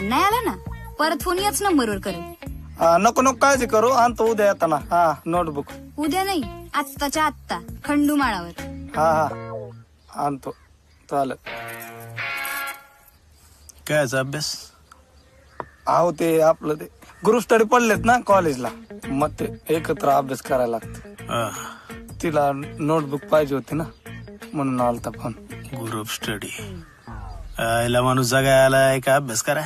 नाही आला ना परत फोन याच नंबरवर करेन. नको काळजी करू, आणतो उद्या येताना. हा नोटबुक. उद्या नाही, आत्ताच्या आत्ता खंडूमाळावर. हा आणतो. चालेल. काय अभ्यास? अहो ते आपलं ते ग्रुप स्टडी पडलेत ना कॉलेजला, मग ते एकत्र अभ्यास करायला लागते. तिला नोटबुक पाहिजे होती ना, म्हणून आलता फोन. Group study? याला माणूस जगाय आलाय का अभ्यास करा?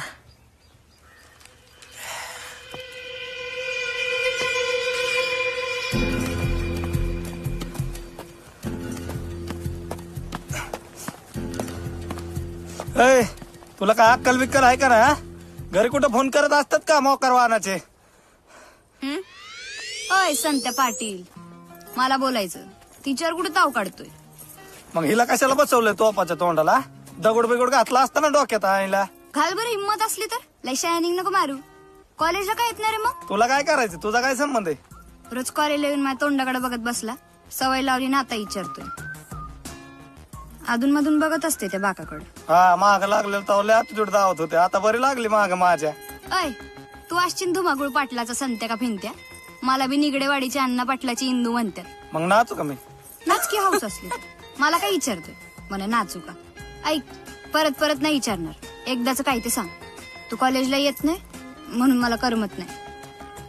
तुला काय अक्कल बिक्कल आहे का ना? घरी कुठं फोन करत असतात का मोकार वाहनाचे? अय संत्या पाटील, मला बोलायचं. टीचर कुठे ताव काढतोय? मग हिला कशाला बसवलंय तोपाच्या तोंडाला? दगड बिगड घातला असता ना डोक्यात आईला. घाल बरं हिम्मत असली तर. लय शायनिंग नको मारू. कॉलेजला काय येत नाही रे मग? तुला काय करायचं? तुझा काय संबंध आहे? रोज कॉलेजला येऊन माझ्या तोंडाकडे बघत बसला. सवय लावली ना आता विचारतोय. अधून मधून बघत असते त्या बाकाकडे. हा माग लागलेलं तर ऍटिट्यूड दावत होते. आता बरी लागली माग माझ्या. अय तू असशील धुमाकूळ पाटलाचा संत्या का फिनत्या मला बी निगडेवाडीच्या अण्णा पाटलाची इंदू म्हणतात मग नाचू का मी? नाच की हौस असली मला काय विचारतोय म्हणे नाचू का? ऐक परत परत नाही विचारणार एकदाच काय ते सांग. तू कॉलेजला येत नाही म्हणून मला करमत नाही.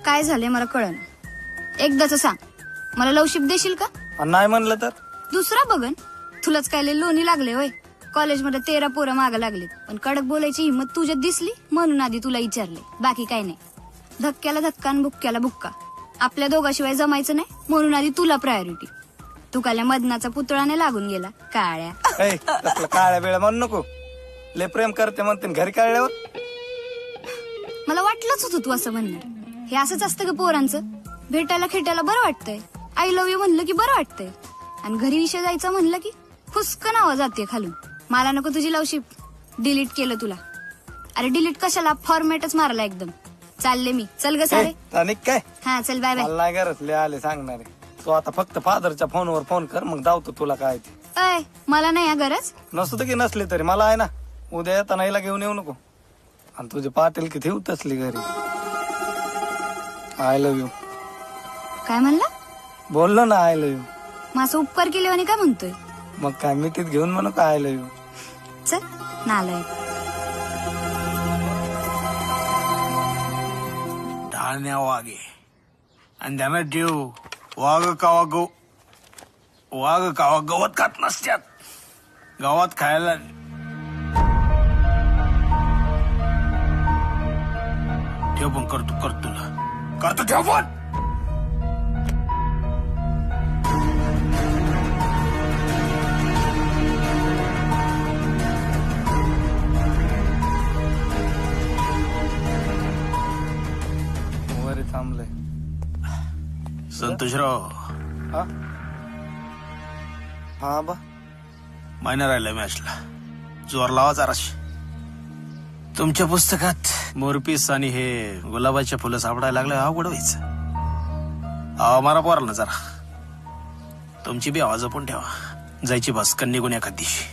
काय झालंय मला कळना एकदाच सांग. मला लवशिप देशील का? आणि नाही म्हणलं तर दुसरा बघन तुलाच काय लय लोणी लागले होय. कॉलेजमध्ये 13 पोरं मागं लागलीत पण कडक बोलायची हिंमत तुझ्यात दिसली म्हणून आधी तुला विचारले बाकी काय नाही. धक्क्याला धक्का आणि बुक्क्याला बुक्का आपल्या दोघाशिवाय जमायचं नाही म्हणून आधी तुला प्रायोरिटी. तू काल्या मदनाचा पुतळाने लागून गेला काळ्या. ए, तसलं काळ्या वेळा म्हणू नको. लय प्रेम करते म्हणते घरी काढल्यावर मला वाटलंच होतं तू असं म्हणणार. हे असंच असतं का पोरांचं भेटायला खेटायला बरं वाटतंय. आय लव्ह यू म्हणलं की बरं वाटतंय आणि घरी विषय जायचं म्हणलं की फुसकन आवाज जाते खालून. मला नको तुझी लवशिप डिलीट केलं तुला. अरे डिलीट कशाला फॉर्मॅटच मारला एकदम. चालले मी चल ग सारे. आणि काय हा चल बाय बाय. मला नाही गरज लय आले सांगणारे. तू आता फक्त फादरच्या फोनवर फोन कर मग धावतो तुला काय ते. अय मला नाही गरज. नसतं की नसले तरी मला आहे ना. उद्या येताना हिला घेऊन येऊ नको. आणि तुझे पाटील की ठेवत असली घरी. आय लव्ह यू काय म्हणला? बोललो ना आय लव्ह यू. माझं उपकार केले आणि काय म्हणतोय. मग काय मिठीत घेऊन म्हणू का आय लव्ह यू. चल नालाय. धान्या वागे आणि त्यांना ठेव वाघ कावा गवत खात नसत्यात. गावात खायला ठेव पण करतो ठेव पण. वरी थांबलंय संतोषराव हा बा महिना राहिला मॅचला. जोर लावा जराशी. तुमच्या पुस्तकात मोरपीस आणि हे गुलाबाच्या फुलं सापडायला लागले अवघड व्हायचं. आवा मारा पोराल ना जरा. तुमची बी आवाज पण ठेवा. जायची भास्कन निघून एखाद दिवशी.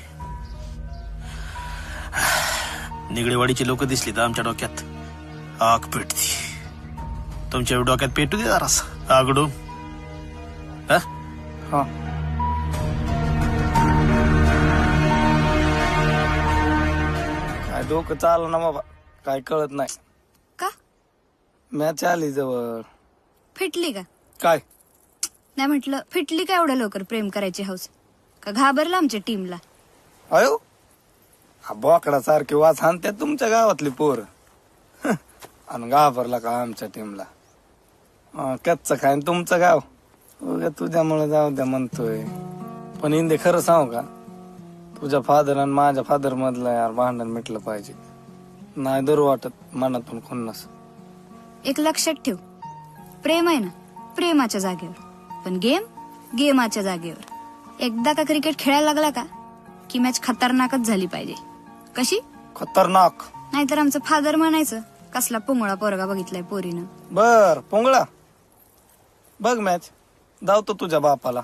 निगडेवाडीची लोक दिसली तर आमच्या डोक्यात आग पेटती. तुमच्या डोक्यात पेटू दे जरास आगडू. हा काय डोकं चाललं ना बाबा. काय कळत नाही का? मॅच आली जवळ. फिटली का? काय नाही म्हटलं फिटली का एवढं लवकर प्रेम करायची हौस का घाबरला आमच्या टीमला? अयो बोकडा सारखी वाच हाणते तुमच्या गावातली पोर. आणि घाबरला का आमच्या टीमला. कच्च खाईन तुमचं गाव. उगा तुझ्यामुळे जाऊ द्या म्हणतोय. पण इंदे खरं सांगू का तुझ्या फादर आणि माझ्या फादर मधलं यार भांडण मिटलं पाहिजे. नाही दर वाटत मनातून खुन्नस. एक लक्षात ठेव प्रेम आहे ना प्रेमाच्या जागेवर पण गेमाच्या जागेवर. एकदा का क्रिकेट खेळायला लागला का की मॅच खतरनाकच झाली पाहिजे. कशी खतरनाक? नाहीतर आमचं फादर म्हणायचं कसला पुंगळा पोरगा बघितलाय पोरीनं. बर पोंगळा बघ मॅच धावतो तुझ्या बापाला.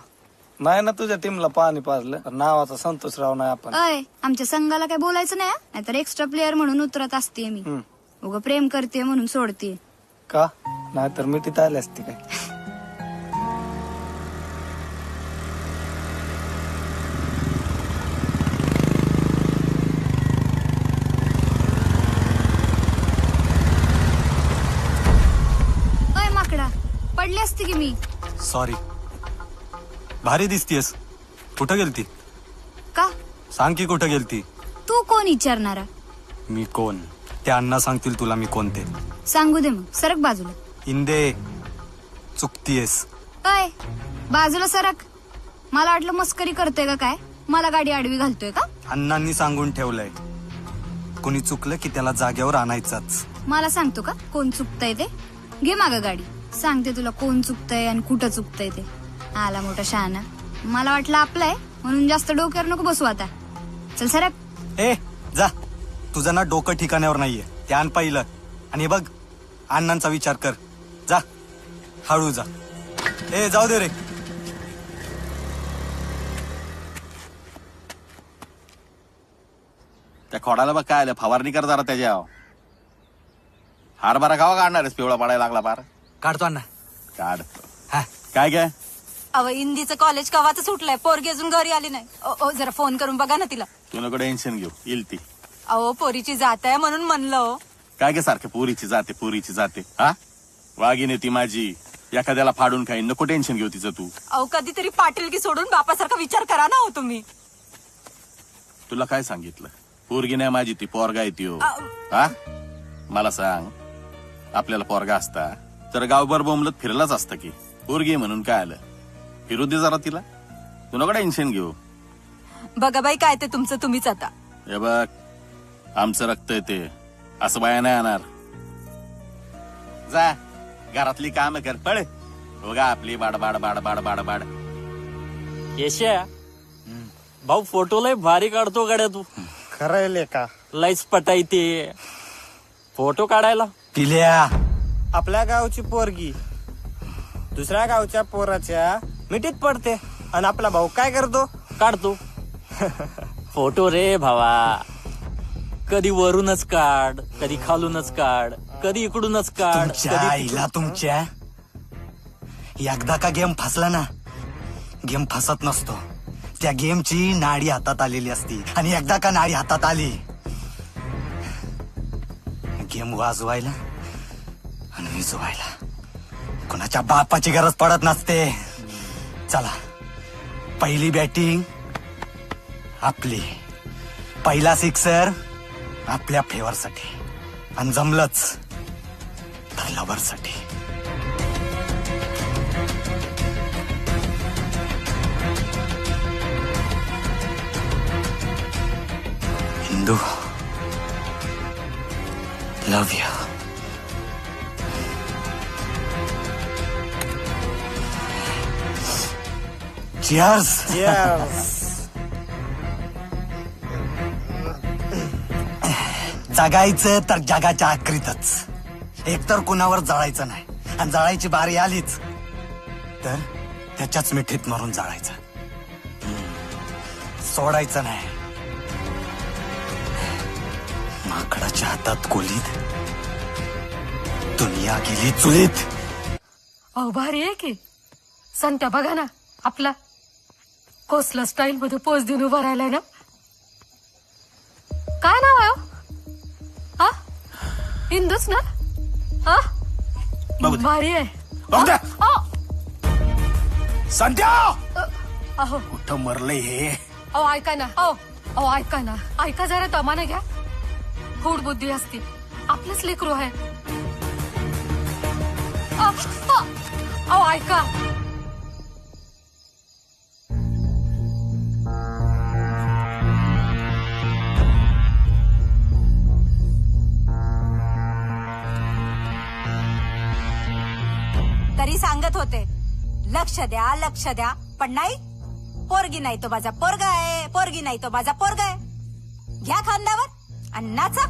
नाही ना तुझ्या टीमला पाणी पाजलं तर नावाचा संतोषराव नाही आपण. अय आमच्या संघाला काय बोलायचं नाही. नाहीतर एक्स्ट्रा प्लेअर म्हणून उतरत असते मी. उगा प्रेम करते म्हणून सोडते का? नाहीतर मिठीत आली असती काय. अय माकडा पडली असते की मी. सॉरी. भारी दिसतीयस. कुठं गेलती? का? सांग की कुठं गेलती. तू कोण विचारणारा? मी कोण ते अण्णा सांगतील तुला. मी कोणते सांगू दे मग. सरक बाजूला. इंदे चुकतीयस. अय बाजूला सरक. मला वाटलं मस्करी करतोय का काय. मला गाडी आडवी घालतोय का? अण्णांनी सांगून ठेवलंय कोणी चुकलं की त्याला जागेवर आणायचाच. मला सांगतो का कोण चुकतंय ते. घे मागं गाडी. सांगते तुला कोण चुकतंय आणि कुठं चुकतंय ते. आला मोठा शहाणा. मला वाटलं आपलं आहे म्हणून जास्त डोक्यावर नको बसू आता. चल सरक. ए जा. तुझं ना डोकं ठिकाण्यावर नाहीये ते आण पाहिलं. आणि बघ अण्णांचा विचार कर. जा हळू जा. ए जाऊ दे रे. त्या खोडाला बघ काय आलं. फवारणी कर जरा त्याच्या. हरभरा गावा काढणारच पिवळा पडायला लागला पार. काढतो अण्णा. काढतो. हा. काय अव इंदीचं कॉलेज कवाचं सुटलंय, पोरगी अजून घरी आली नाही. जरा फोन करून बघा ना तिला. तू नको टेन्शन घेऊ, येईल ती. अहो पोरीची जात आहे म्हणून म्हणलं हो. काय सारखं पोरीची जाते हा. वाघीने ती माझी, एखाद्याला फाडून खाईन. नको टेन्शन घेऊ तिचं तू. अहो कधीतरी पाटील की सोडून बापासारखा विचार करा ना हो तुम्ही. तुला काय सांगितलं? पोरगी नाही माझी, ती पोरगा आहे ती. हा, मला सांग, आपल्याला पोरगा असता तर गावभर बोंबलत फिरलाच असतं की. पोरगी म्हणून काय आलं, फिरू दे जरा तिला. तू नको टेन्शन घेऊ. बघा बाई काय ते तुमचं तुम्हीच आता. हे बघ, आमचं रक्त आहे ते, असं बाया नाही आणणार. जा घरातली काम कर, पळ. बघा आपली बाड बाड बाड बाड बाड बाड. येश्या भाऊ, फोटो लय भारी काढतो गाड्या तू. खरं का? लयच पटायते फोटो काढायला. पिल्या, आपल्या गावची पोरगी दुसऱ्या गावच्या पोराच्या मिठीत पडते आणि आपला भाऊ काय करतो? काढतो फोटो रे भावा. कधी वरूनच काढ, कधी खालूनच काढ, कधी इकडूनच काढ. तुमच्या आईला तुमच्या. एकदा का गेम फसला ना, गेम फसत नसतो. त्या गेमची नाडी हातात आलेली असती, आणि एकदा का नाडी हातात आली, गेम वाजवायला आणि विजवायला कोणाच्या बापाची गरज पडत नसते. चला, पहिली बॅटिंग आपली, पहिला सिक्सर आपल्या फेवरसाठी, आणि जमलंच तर लवरसाठी. हिंदू, लव यू. Cheers. जगायचं तर जगाच्या आखरीतच. एकतर कुणावर जळायचं नाही, आणि जळायची बारी आलीच तर त्याच्याच मिठीत मारून जाळायचं. सोडायचं नाही. माकडाच्या हातात कोलीत, दुनिया गेली चुलीत. अहो भारी आहे की. संत्या बघा ना, आपला कोसला स्टाईल मध्ये पोच देऊन उभा राहिलाय ना. काय नाव आहे हो? हा, हिंदूच ना. हा, भारी आहे. संध्या अहो कुठं मरलंय हे. अहो ऐका ना, अहो ऐका ना, ऐका जरा दमाने घ्या. फूड बुद्धी असते, आपलंच लेकरू आहे. अहो ऐका. तरी सांगत होते लक्ष द्या, लक्ष द्या, पण नाही. पोरगी नाही तो माझा पोरगा आहे, पोरगी नाही तो माझा पोरगा आहे. घ्या खांद्यावर आणि नाचा.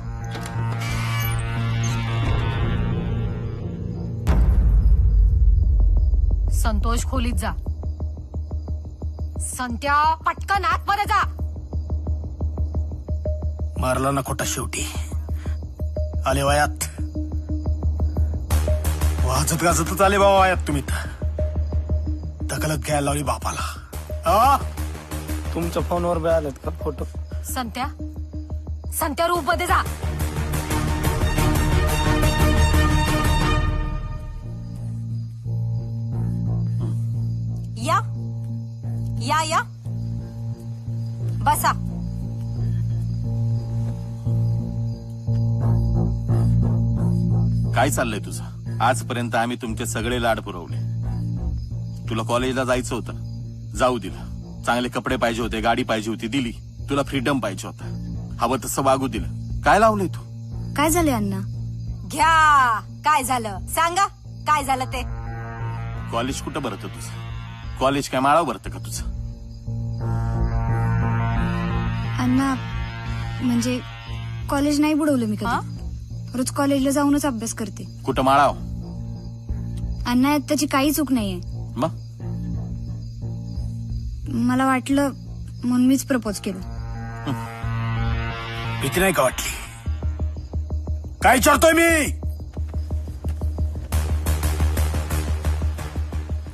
संतोष खोलीत जा. संत्या पटकन आतमध्ये जा. मारला ना खोटा शेवटी. आले वयात, वाजत गाजतच आले बाबा वयात. तुम्ही दखलत घ्यायला लावली बापाला. तुमच्या फोनवर बी आलेत का फोटो? संत्या, संत्या रूप मध्ये जा. या या या बसा. काय चाललंय तुझं? आजपर्यंत आम्ही तुमचे सगळे लाड पुरवले. तुला कॉलेजला जायचं होतं, जाऊ दिलं. चांगले कपडे पाहिजे होते, गाडी पाहिजे होती, दिली. तुला फ्रीडम पाहिजे होता, हवं तसं वागू दिलं. काय लावलंय तू? काय झालंय अण्णा? घ्या. काय झालं सांगा, काय झालं ते? कॉलेज कुठं भरतं तुझं? कॉलेज काय माळावर भरतं का तुझं? अण्णा म्हणजे कॉलेज नाही बुडवलं मी कधी. रोज कॉलेजला जाऊनच अभ्यास करते. कुठं माळाव? अण्णा त्याची काही चूक नाहीये. मग मला वाटलं म्हणून मीच प्रपोज केलं. भीती नाही का वाटली? काय विचारतोय मी?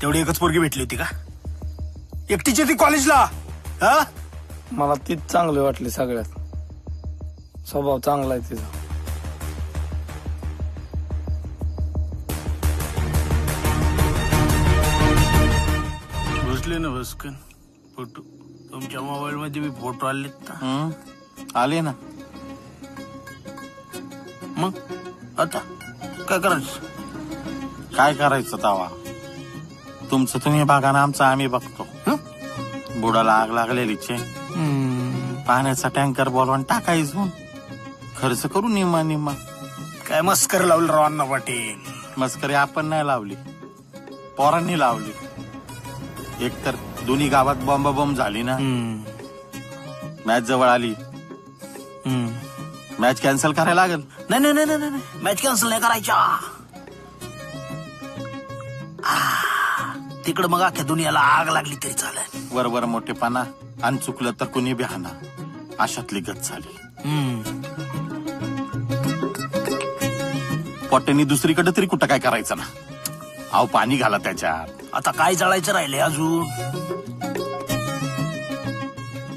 तेवढी एकच पोरगी भेटली होती का? एकटीची ती कॉलेजला? हा? मला तीच चांगली वाटली सगळ्यात. स्वभाव चांगला आहे तिचा. बसले ना बसकन फोटो तुमच्या मोबाईल मध्ये बी फोटो आलेत ना? आले ना. मग आता काय करायचं? काय करायचं तवा? तुमचं तुम्ही बघा ना, आमचं आम्ही बघतो. बुडाला आग लागलेलीच आहे. पाण्याचा टँकर बोलवून टाकायचो. खर्च करू निम्मा निम्मा. काय मस्करी लावली राव अण्णा पाटील? मस्करी आपण नाही लावली, पोरांनी लावली. एकतर दोन्ही गावात बॉम्ब झाली ना. मॅच जवळ आली. मॅच कॅन्सल करायला लागेल. नाही नाही नाही नाही मॅच कॅन्सल नाही करायच्या. तिकडं मग अख्ख्या दुनियाला आग लागली तरी चालेल. वर मोठेपणा आणि चुकलं तर कुणी बिहाना, अशातली गत झाली. पोट्यानी दुसरीकडे तरी कुठं काय करायचं ना. अहो पाणी घाला त्याच्यात. आता काय जळायचं राहिले अजून?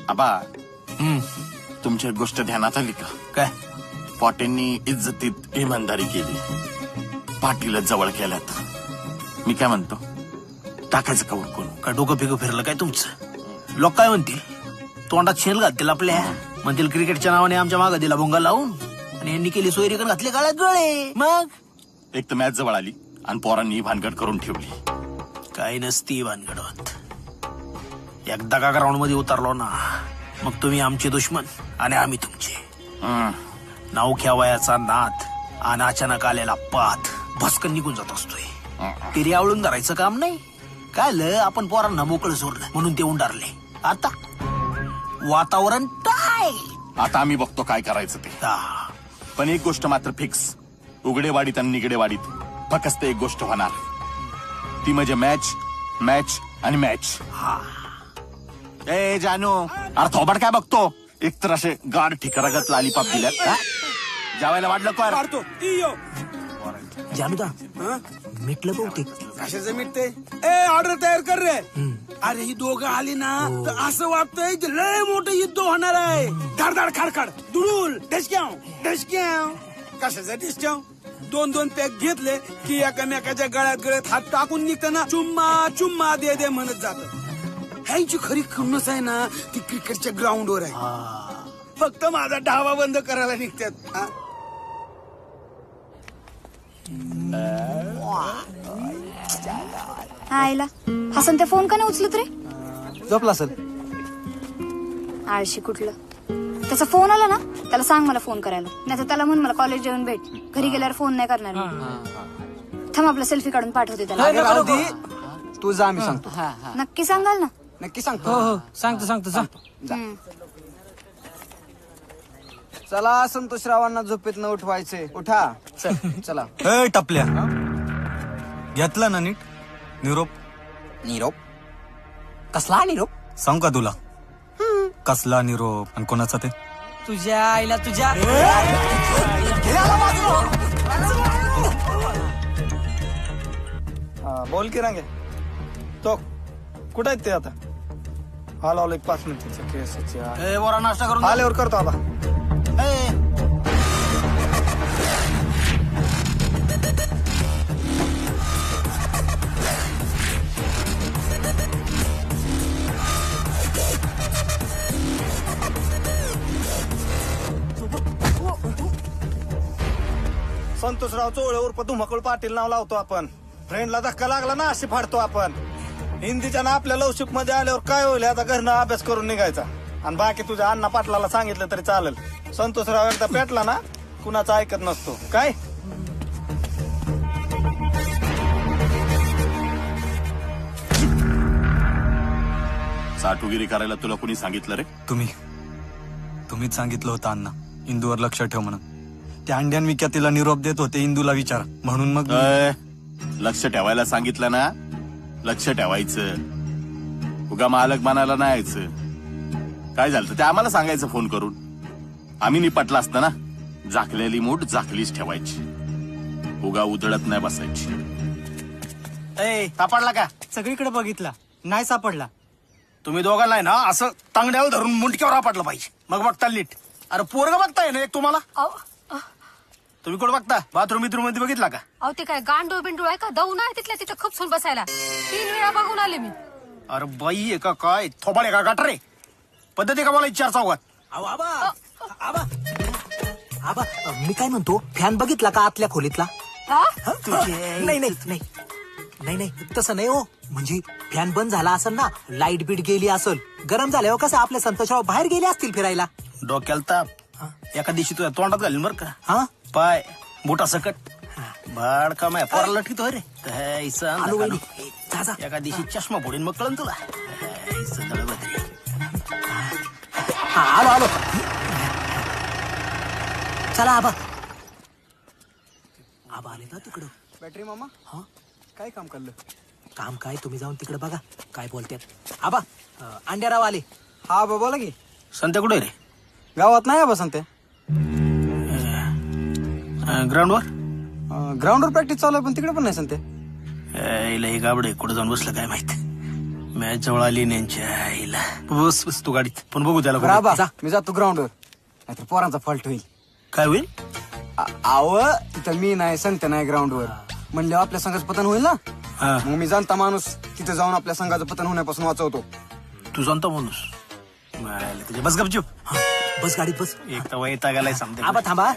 आबा तुमची एक गोष्ट ध्यानात आली का? काय? पोट्यांनी इज्जतीत इमानदारी केली, पाटीलच जवळ केल्यात. मी काय म्हणतो, टाकायचं का उरकून? काय डोकं फिकं फिरलं काय तुमचं? लोक काय म्हणतील? तोंडात शेल घालतील आपल्या. म्हणतील क्रिकेटच्या नावाने आमच्या मागं दिला भोंगा लावून आणि यांनी केली सोयरीकन घातले गाळ्यात गळे. मग एक तर मॅच जवळ आली आणि पोरांनी भानगड करून ठेवली. काही नसती भानगड होत. एकदा का ग्राउंड मध्ये उतरलो ना, मग तुम्ही आमचे दुश्मन आणि आम्ही तुमचे. नावख्या वयाचा नाद आणि अचानक आलेला पाथ भस्कन निघून जात असतोय. तिरी आवळून धरायचं काम नाही. काय आपण पोरांना मोकळं सोडलं म्हणून ते उंडारले. आता वातावरण काय? आता आम्ही बघतो काय करायचं ते. पण एक गोष्ट मात्र फिक्स, उघडेवाडीत आणि निगडेवाडीत फक्त एक गोष्ट होणार, ती म्हणजे मॅच मॅच आणि मॅच. ए जानू, अरे थोबाड काय बघतो? एकतर असे गाड ठिकारागत लालीपाप दिल्यात. जेवायला वाढलं कर. जानूदा मिटलं बहुतेक. कशाचं मिटते? ए ऑर्डर तयार कर रे. अरे ही दोघं आली ना तर असं वाटतंय की लय मोठं युद्ध होणार आहे. धाडधाड खाडखाड दुडूल ढसक्याव. कशाचं डिस्काउंट? 2-2 पॅक घेतले की एकामेकाच्या गळ्यात हात टाकून निघताना चुम्मा चुम्मा दे म्हणत जात. ह्यांची खरी खमनस आहे ना ती क्रिकेटच्या ग्राउंडवर आहे. फक्त माझा ढाबा बंद करायला निघतात. आईला हसन ते फोन का नाही उचलत रे? झोपला असेल. आळशी कुठलं. त्याचा फोन आला ना त्याला सांग मला फोन करायला, नाही तर त्याला म्हण मला कॉलेज जेवण भेट. घरी गेल्यावर फोन नाही करणार. थांब आपला सेल्फी काढून पाठवते त्याला. तू जा, मी सांगतो. नक्की सांगाल ना? नक्की सांगतो. हो सांगतो. चला संतोषरावांना झोपेत न उठवायचे. उठा चला. ए टपल्या, घेतला ना नीट निरोप? निरोप? कसला निरोप सांग का तुला? कसला निरोप आणि कोणाचा ते? तुझ्या आईला तुझ्या. बोल की रांगे. तो कुठं आहेत ते आता? आलो 5 मिनिटाच्या केसाच्या. बोरा नाश्ता करून आल्यावर करतो आता. संतोषराव चोळे उर्फ धुमाकूळ पाटील नाव लावतो आपण. फ्रेंडला धक्का लागला ना अशी फाडतो आपण. हिंदीच्या ना आपल्या लवशिप मध्ये आल्यावर काय होईल आता घरनं अभ्यास करून निघायचा. आणि बाकी तुझ्या अण्णा पाटलाला सांगितलं तरी चालेल. संतोषराव एकदा पेटला ना कुणाचा ऐकत नसतो. काय साठुगिरी करायला तुला कोणी सांगितलं रे? तुम्हीच सांगितलं होतं अण्णा, इंदूवर लक्ष ठेव म्हणून. त्या अंड्यान विक्या तिला निरोप देत होते, इंदूला विचार म्हणून. मग लक्ष ठेवायला सांगितलं ना, लक्ष ठेवायचं. उगा मालक बनायला नाही यायचं. काय झालं ते आम्हाला सांगायचं फोन करून. आम्ही निपटला असतं ना. झाकलेली मूठ झाकलीच ठेवायची, उगा उधळत नाही बसायची. ए सापडला का? सगळीकडे बघितला नाही सापडला. तुम्ही दोघांना ना असं तांगड्यावर धरून मुंडक्यावर आपटलं पाहिजे, मग बघता नीट. अरे पोरग बघताय ना एक तुम्हाला. तुम्ही कुठं बघता? बाथरूम बिथरूम मध्ये बघितला का? अहो ते काय गांडूळ बिंडूळ आहे का? दऊ नाही तिथल्या तिथं खपसून बसायला. 3 वेळा बघून आले मी. अरे बाई आहे का काय? थोबाड आहे का गटर आहे? पद्धती का मला 4 चौघात? आबा मी काय म्हणतो, फॅन बघितला का आतल्या खोलीतला? नाही नाही नाही नाही नाही तसं नाही हो. म्हणजे फॅन बंद झाला असेल ना, लाईट बीट गेली असेल, गरम झाल्यावर कसं आपल्या संतोषराव बाहेर गेले असतील फिरायला. डोक्याला ताप एका दिवशी तुझ्या तोंडात घालीन बर का. हा पाय बोटा सकट भाड का माय पोराला लटकीतो रे. आलो वहिनी. जा, जा. एका दिवशी चष्मा फोडीन मग कळन तुला. हा आलो आलो. चला आबा. आबा आले ना तिकडं. बॅटरी मामा हा काय काम करलं? काम काय, तुम्ही जाऊन तिकडे बघा काय बोलतात. आबा अंड्याराव आले. हा बा बोला की. संत्या कुठे रे? गावात नाही बा संत्या. ग्राउंडवर. ग्राउंडवर प्रॅक्टिस चालू आहे पण तिकडे पण नाही संत्या. हे गाबडे कुठे जाऊन बसलं काय माहित. मॅच जवळ आली यांच्या आईला. बस बस तू गाडीत, पण बघू त्याला कुठे. बा मी जातो ग्राउंडवर, नाहीतर पोरांचा फॉल्ट होईल. काय होईल? आव तिथं मी नाही संत्या नाही ग्राउंडवर म्हणले आपल्या संघाचं पतन होईल ना. मग मी जाणता माणूस तिथे जाऊन आपल्या संघाचं पतन होण्यापासून वाचवतो. तू जाणता माणूस तुझ्या बस गपचूप. बस गाडीत बस. एक तर वैताग आलाय समजा. आबा थांबा.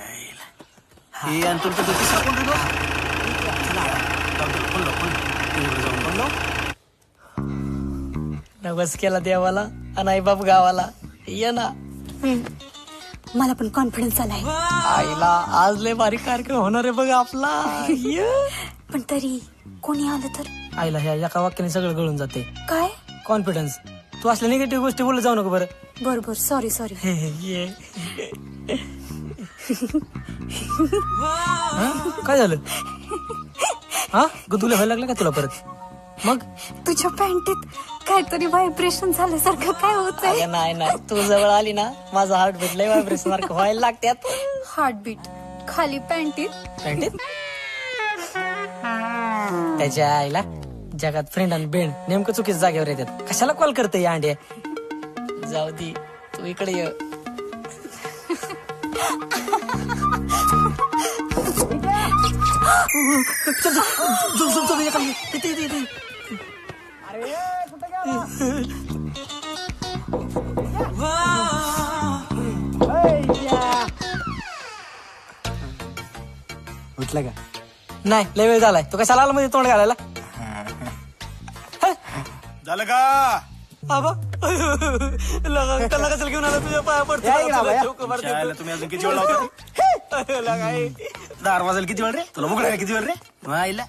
हे अंतर तर तिसरा कोण रे? नवस केला देवाला आणि आई बाप गावाला. ये ना. मला पण कॉन्फिडन्स आलाय. आईला आज लय भारी कार्यक्रम होणार आहे बघ आपला. ये. पण तरी कोणी आलं तर? आईला ह्या एका वाक्याने सगळं गळून जाते. काय कॉन्फिडन्स. तू असल्या निगेटिव्ह गोष्टी बोलत जाऊ नको बरं. बरोबर. Sorry sorry. ये. काय झालं? हा गुदुले व्हायला लागलं का तुला परत? मग तुझ्या पॅन्टीत काहीतरी व्हायब्रेशन झाल्यासारखं काय होतंय? नाही नाही तू जवळ आली ना माझा हार्टबीट लय व्हायब्रेशन सारखं व्हायला लागत्यात. हार्टबीट खाली पॅन्टीत. पॅन्टीत त्याच्या आईला जगात फ्रेंड आणि बेंड नेमकं चुकीच्या जागेवर येतात. कशाला कॉल करते या अंड्या? जाऊ दे तू इकडे ये. उठला का? नाही लय वेळ झालाय. तू कशाला आला मध्ये तोंड घालायला? झालं का? आबा त्याला कशाला घेऊन आला? तुझ्या पाया पडतो. तुम्ही अजून किती वेळ लावता? 10 वाजायला किती वेळ रे? तुला उघडायला किती वेळ रे? आईला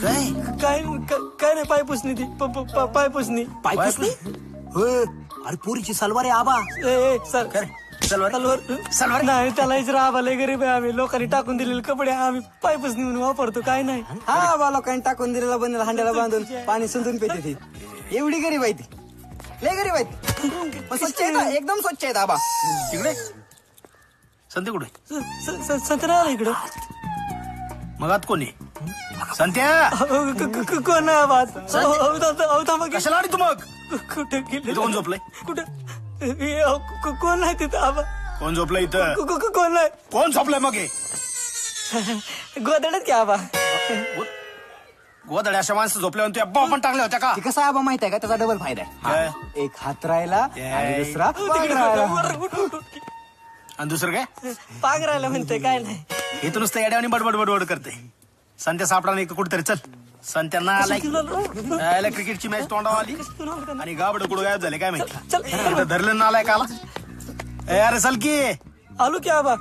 काय काय नाही. पाय पुसणी ती पाय पुसणी. पाय पुसणी? अरे पोरीची सलवार आहे आबा. सलवार नाही त्याला इचरा. आबा लय गरीब आहे आम्ही. लोकांनी टाकून दिलेले कपडे आम्ही पाय पुसणी म्हणून वापरतो. काय नाही. हा बा लोकांनी टाकून दिलेला बनेला हांड्याला बांधून पाणी सुंदून पेते ती. एवढी गरीब आहे ती. लय गरीब आहे ती. स्वच्छ आहे एकदम स्वच्छ आहेत आबा. तिकडे संत्या कुठे? संत्या आला इकडे. मग आत कोणी? संत्या कोण आवाज? कशाला आली तू मग? कुठे गेले? कोण झोपलंय? कुठे कोण नाही तिथं आबा? कोण झोपलंय इथं? कोण नाही. कोण झोपलंय मग? गोदडच की आबा. गोदड्या अशा माणसं झोपल्यावर तुझ्या बाप पण टाकल्या होत्या का? कसं आबा माहित आहे का? त्याचा डबल फायदा आहे. एक हात राहिला आणि दुसरा आणि दुसरं काय? पांघरायला म्हणते. काय नाही. हे तर नुसतं येड्यावानी बडबड बडबड करते. संत्या सापडा नाही कुठेतरी. चल संत्यांना आलाय क्रिकेटची मॅच तोंडावर आली आणि गाबड कुठं गायब झाले काय माहिती. धरलं ना आलाय काला. अरे चल की. आलो की आबा.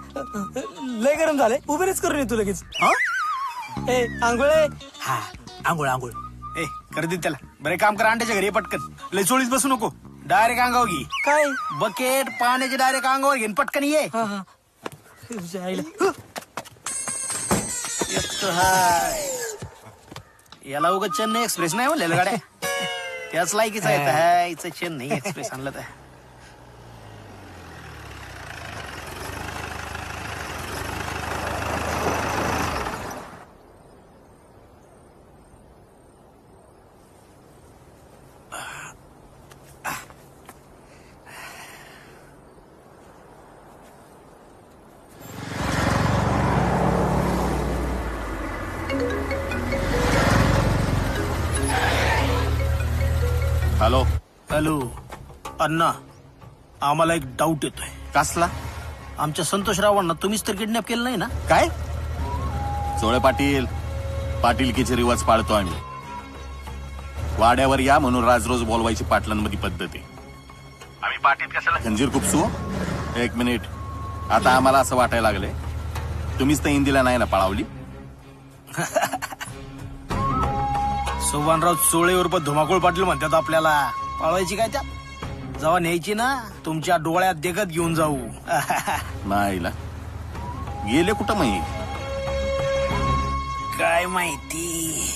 लय गरम झाले. उभेच करून येतो लगेच. ए आंघोळ. हा आंघोळ आंघोळ. ए कर दे त्याला. बरे काम कर. अंड्याच्या घरी पटकन. लय चोळीत बसू नको. डायरेक्ट अंगावर घे. काय बकेट पाण्याचे डायरेक्ट अंगावर घेऊन पटकन ये. याला उगाच चेन्नई एक्सप्रेस नाही म्हणलेलं गाड्या. त्याच लायकीच आहे. चेन्नई एक्सप्रेस आणलं तर. अण्णा आम्हाला एक डाऊट येतोय. कसला? आमच्या संतोषरावांना तुम्हीच तर किडनॅप केलं नाही ना? काय? चोळे पाटील, पाटीलकीचे रिवाज पाळतो आम्ही. वाड्यावर या म्हणून राजरोज बोलवायची पाटलांमध्ये पद्धत आहे. आम्ही पाटील कशाला खंजीर खुपसू? एक मिनिट, आता आम्हाला असं वाटायला लागले तुम्हीच तर इंदीला नाही ना पळावली. सोबानराव चोळेवर पण धुमाकूळ पाटील म्हणतात आपल्याला. पळवायची काय त्या? जेव्हा न्यायची ना तुमच्या डोळ्यात देखत घेऊन जाऊ. नाहीला गेले कुठं माही? काय माहिती,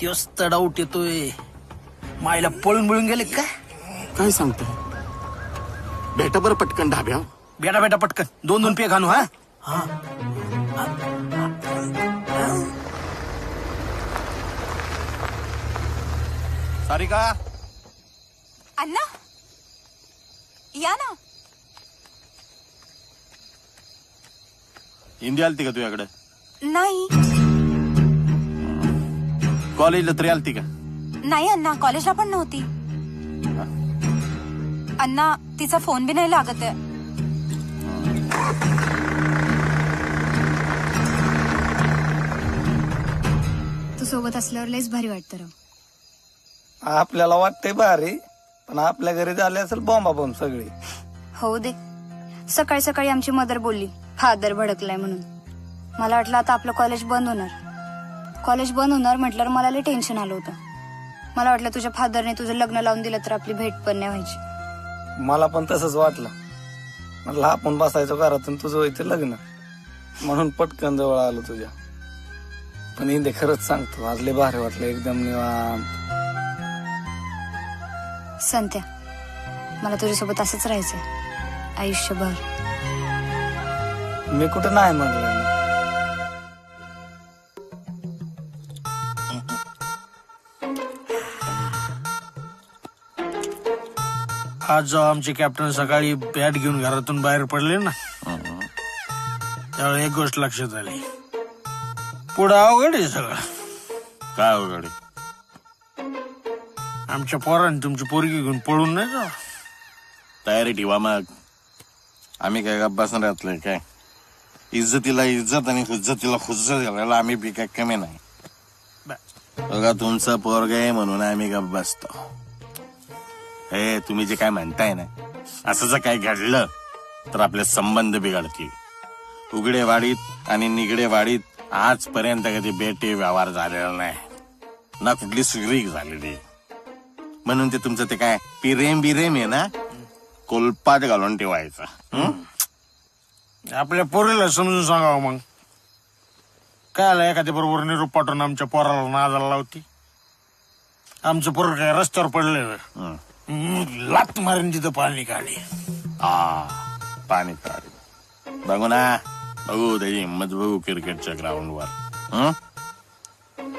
तोच तर डाऊट येतोय. मायला पळून मिळून गेले काय? काय सांगतो? भेटा बरं पटकन ढाब्या. बेटा बेटा पटकन 2-2 पे घालू. हा सारिका, अण्णा या ना. इंदी आलती का तुझ्याकडे? नाही कॉलेजला तरी आलती का? नाही अण्णा, कॉलेजला पण नव्हती. अण्णा तिचा फोन बी नाही लागत आहे. तू सोबत असल्यावर लयच भारी वाटतं राव. आपल्याला वाटतंय भारी, पण आपल्या घरी झाले असेल बॉम्बा बॉम्ब सगळी. हो दे. सकाळी सकाळी आमची मदर बोलली फादर भडकलाय म्हणून. मला वाटलं आता आपलं कॉलेज बंद होणार. कॉलेज बंद होणार म्हटल्यावर मला लय टेन्शन आलं होतं. मला वाटलं तुझ्या फादरने तुझं लग्न लावून दिलं तर आपली भेट पण नाही व्हायची. मला पण तसंच वाटलं. म्हटलं आपण बसायचो घरातून तुझं व्हायचं लग्न, म्हणून पटकन जवळ आलो तुझ्या. पण इंदे खरंच सांगतो आज लय भारी वाटलं, एकदम निवांत. संत्या, मला तुझ्यासोबत असंच राहायचंय आयुष्यभर. मी कुठं नाही म्हणलं. आज जेव्हा आमचे कॅप्टन सकाळी बॅट घेऊन घरातून बाहेर पडले ना, त्यावेळी एक गोष्ट लक्षात आली. पुढं अवघड आहे सगळं. काय अवघड आहे? आमच्या पोरांनी तुमची पोरगी घेऊन पळून नाही जा. तयारी ठेवा मग. आम्ही काय बसून राहतलोय काय? इज्जतीला इज्जत आणि हुज्जतीला हुज्जत घालायला आम्ही बी काय कमी नाही. बघा तुमचं पोरग आहे म्हणून आम्ही गप्प बसतो. हे तुम्ही जे काय म्हणताय ना, असं जर काय घडलं तर आपले संबंध बिघडतील. उघडे वाडीत आणि निगडे वाडीत आजपर्यंत कधी बेटे व्यवहार झालेला नाही ना, कुठली सुग्रीक झालेली. म्हणून ते तुमचं ते काय पिरेम बिरेम आहे ना, कोलपात घालून ठेवायचं. आपल्या पोरीला समजून सांगावं मग. काय आलं एखाद्या बरोबर निरोप पाठवून आमच्या पोराला नादाला लावती. आमचं पोर काय रस्त्यावर पडले, लात मारून तिथं पाणी काढली. पाणी काढ बघू ना, बघू त्याची हिंमत बघू क्रिकेटच्या ग्राउंडवर.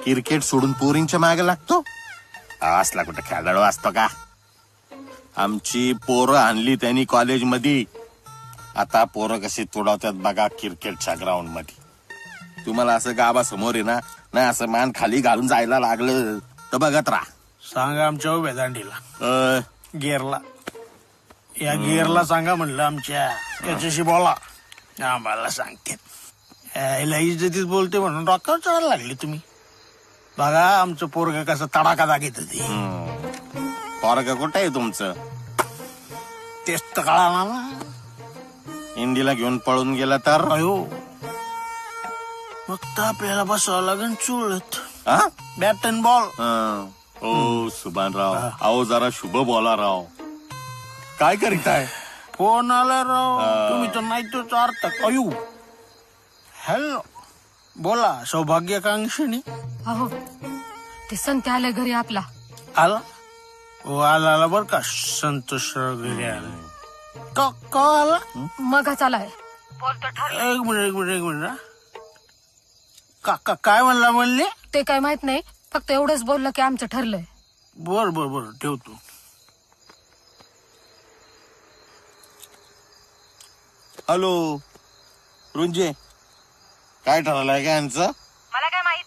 क्रिकेट सोडून पोरींच्या मागे लागतो. असला कुठं खेळाडू असतो का? आमची पोरं आणली त्यांनी कॉलेजमध्ये. आता पोरं कशी तोडवतात बघा क्रिकेटच्या ग्राउंड मध्ये. तुम्हाला असं गाबा समोर आहे ना, नाही असं मान खाली घालून जायला लागलं तर बघत राहा. सांगा आमच्या उभ्या दांडीला, गेरला, या गेरला सांगा म्हणलं आमच्या त्याच्याशी बोला. आम्हाला सांगते याला इज्जतीत बोलते म्हणून डॉक्टर चढायला लागले तुम्ही. बघा आमचं पोरग कसं तडाखा दाखवत होते. पोरग कुठं आहे तुमचं? तेच तर कळाला ना. इंदीला घेऊन पळून गेला तर अयो, मग तर आपल्याला बसावं लागेल चुळत. Bat and ball. ओ सुभानराव, अहो जरा शुभ बोला राव. काय करीताय? फोन आला राव. तुम्ही तर नाही तोच अर्थ. अयो, हॅलो, बोला सौभाग्यकांक्षिणी. अहो ते संत्या आलं घरी आपला. आला? हो आला बर का. संतोषराव घरी आला का आला? मगाच आलाय. एक मिनिट. काय म्हणले? ते काय माहित नाही, फक्त एवढंच बोललं की आमचं ठरलंय. बर ठेवतो. हॅलो रुंजे, काय ठरलंय का यांचं? मला काय माहित,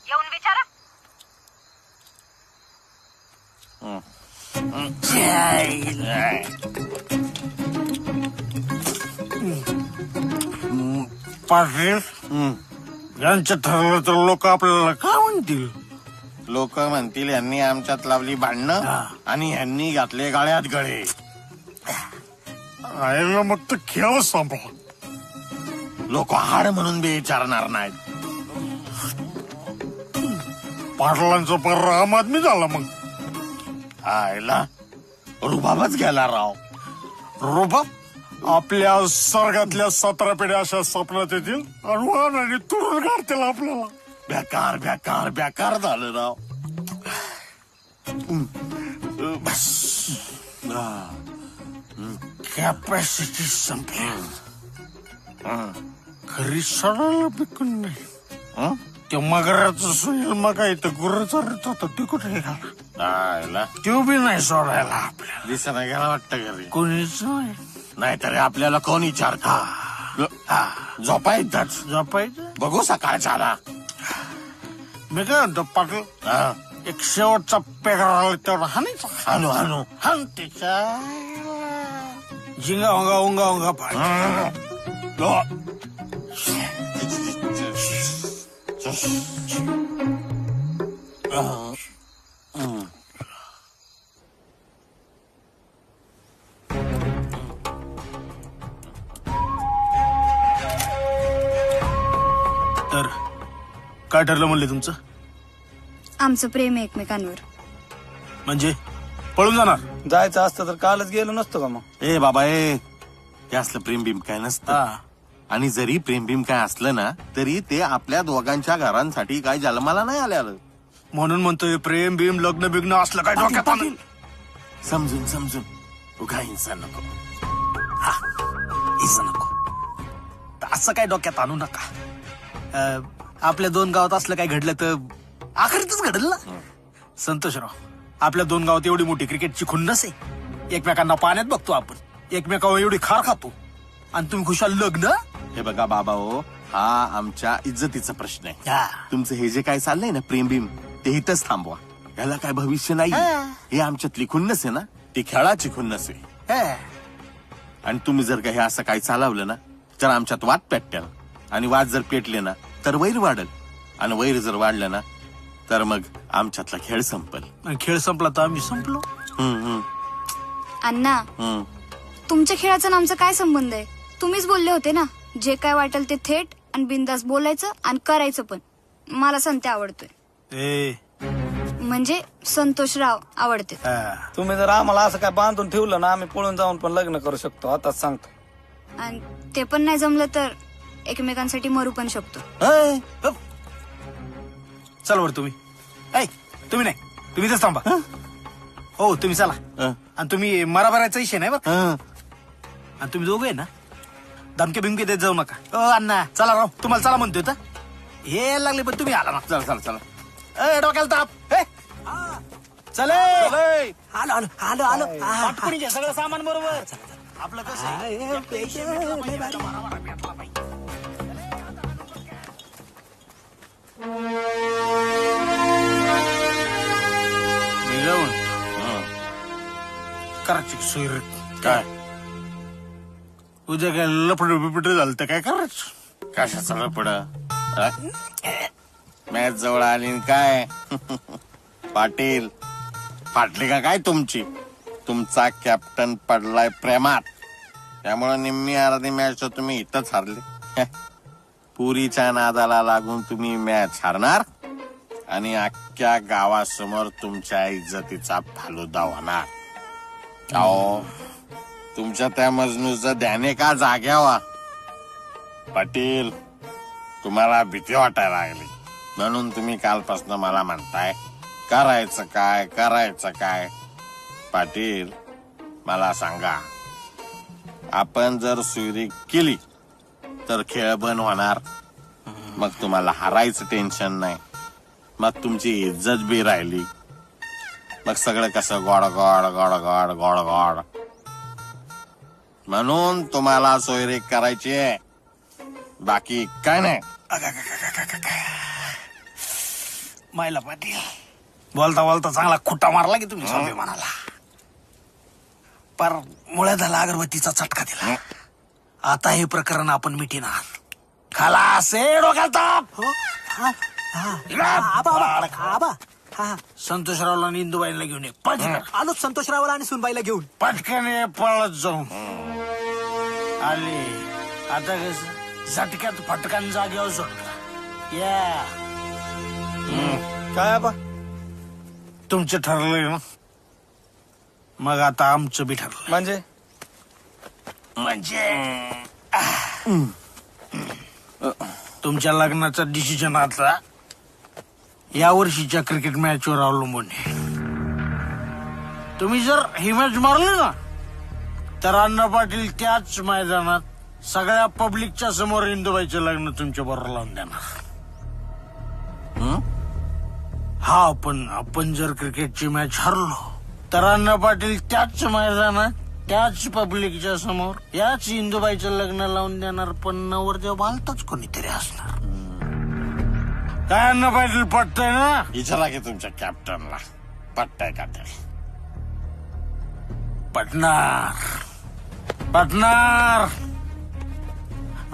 येऊन विचारा. पाटील यांचं ठरलं तर लोक आपल्याला काय म्हणतील? लोक म्हणतील यांनी आमच्यात लावली भांडणं आणि यांनी घातले गाळ्यात गळे. आईला मग तर खेळ संपला. लोक हाड म्हणून बी विचारणार नाहीत. पाटलांचा पर आम आदमी झाला मग. आईला रुबाबच गेला राव. रुबाब आपल्या स्वर्गातल्या 17 पिढ्या अशा स्वप्नात येतील आणि तुरून काढतील आपल्याला. बेकार बेकार बेकार झालं राव. कॅपॅसिटी संपली. घरी सोडायला बिकून नाही. ते मगराचं सुनील मग इथं गुरु चरत होता ते कुठे गेला? तो बी नाही सोडायला आपल्याला. दिसायला गेला वाटतं घरी. कोणीच नाही. नाहीतरी आपल्याला कोण विचारता? झोपायचं बघू सकाळचा आला. मी काय म्हणतो पाटील, एक शेवटचा पेगार तेवढा हाणायचा. हाणू हाणू हाण त्याच्या झिंगा उंगा उंगा उंगा तर काय ठरलं म्हणले तुमचं? आमचं प्रेम आहे एकमेकांवर. म्हणजे पळून जाणार? जायचं असतं तर कालच गेलो नसतो का मग? ए बाबा ए, हे असलं प्रेम बिम काय नसतं. आणि जरी प्रेम बिम काय असलं ना तरी ते आपल्या दोघांच्या घरांसाठी काय जन्माला नाही आलं. म्हणून म्हणतोय प्रेम बिम लग्न बिग्न असलं काय डोक्यात आणून. समजून समजून उगा हिंसा नको. हिंसा नको असं काय डोक्यात आणू नका. आपल्या 2 गावात असलं काय घडलं तर आखरीतच घडलं ना. संतोषराव, आपल्या 2 गावात एवढी मोठी क्रिकेटची खुन्नस आहे. एकमेकांना पाण्यात बघतो आपण, एकमेकावर एवढी खार खातो, आणि तुम्ही खुशाल लग्न. हे बघा बाबा हो, हा आमच्या इज्जतीचा प्रश्न आहे. तुमचं हे जे काय चाललंय ना प्रेम बिम ते इथंच थांबवा. याला काय भविष्य नाही. हे आमच्यातली खुन्नस आहे ना, ती खेळाची खुन्नस आहे. आणि तुम्ही जर का हे असं काही चालवलं ना तर आमच्यात वाद पेटल, आणि वाद जर पेटले ना तर वैर वाढल, आणि वैर जर वाढलं ना तर मग आमच्यातला खेळ संपल. खेळ संपला तर आम्ही संपलो. अण्णा, तुमच्या खेळाचा आणि आमचा काय संबंध आहे? तुम्हीच बोलले होते ना, जे काय वाटेल ते थेट आणि बिंदास बोलायचं आणि करायचं पण. मला संत्या आवडतोय. म्हणजे संतोषराव आवडते. तुम्ही जर आम्हाला असं काय बांधून ठेवलं ना आम्ही पळून जाऊन पण लग्न करू शकतो. आताच सांगतो. आणि ते पण नाही जमलं तर एकमेकांसाठी मरू पण शकतो. चल वर तुम्ही. तुम्ही नाही, तुम्ही इथंच थांबा. हो तुम्ही चला. आणि तुम्ही मराभराचा विषय नाही बरं. आणि तुम्ही दोघे आहे ना, धमके बिमके देत जाऊ नका. अण्णा चला राव, तुम्हाला चला म्हणतोय तर हे लागले, पण तुम्ही आला ना. चला चला चला. डोक्याला ताप. चले आलो आलो आलो आलो. पटकन घ्या सगळं सामान बरोबर. आपलं कसं करायची सोय काय? उद्या काय लपड बिपड झालं तर काय करायचं? कशाचं लपड? मॅच जवळ आली काय? पाटील फाटली का काय तुमची? तुमचा कॅप्टन पडलाय प्रेमात, त्यामुळे निम्मी अर्धी मॅच तुम्ही इथंच हारले. पुरीच्या नादाला लागून तुम्ही मॅच हारणार आणि अख्ख्या गावासमोर तुमच्या इज्जतीचा फालुदा होणार. अहो, तुमच्या त्या मजनूचं ध्याने का जाग्यावा? पाटील, तुम्हाला भीती वाटायला लागली म्हणून तुम्ही कालपासून मला म्हणताय करायचं काय करायचं काय. पाटील, मला सांगा, आपण जर सुरी केली तर खेळ बंद होणार. मग तुम्हाला हारायचं टेन्शन नाही, मग तुमची इज्जत बी राहिली. मग सगळं कसं गोड गोड गोड गोड गोड गोड. म्हणून तुम्हाला सोयरे करायची आहे, बाकी काय नाही. मायला पाटील, बोलता बोलता चांगला खुट्टा मारला की तुम्ही स्वाभिमानाला. पार मुळ्या झाला अगरबत्तीचा चटका दिला. आता हे प्रकरण आपण मिटिनार. खलास आहे डोक्याला ताप. संतोषरावला आणि इंदुबाईला घेऊन ये. आलो संतोषरावला आणि सुनबाईला घेऊन. पटकन ये, पळत जाऊ. आले आता कस झटक्यात फटकान जागेवर सोडला. या काय आबा तुमचं ठरलंय ना, मग आता आमचं बी ठरलं. म्हणजे तुमच्या लग्नाचा डिसिजन आता या वर्षीच्या क्रिकेट मॅचवर अवलंबून आहे. तुम्ही जर ही मॅच मारली ना तर अण्णा पाटील त्याच मैदानात सगळ्या पब्लिकच्या समोर इंदुबाईचं लग्न तुमच्या बरोबर लावून देणार. हा पण आपण जर क्रिकेटची मॅच हरलो तर अण्णा पाटील त्याच मैदानात त्याच पब्लिकच्या समोर याच इंदुबाईचं लग्न लावून देणार. पण नवरदेव बालताच कोणीतरी असणार. काय अण्णा पाटील पटतंय ना? विचारा की तुमच्या कॅप्टनला पटतंय का ते. पटणार.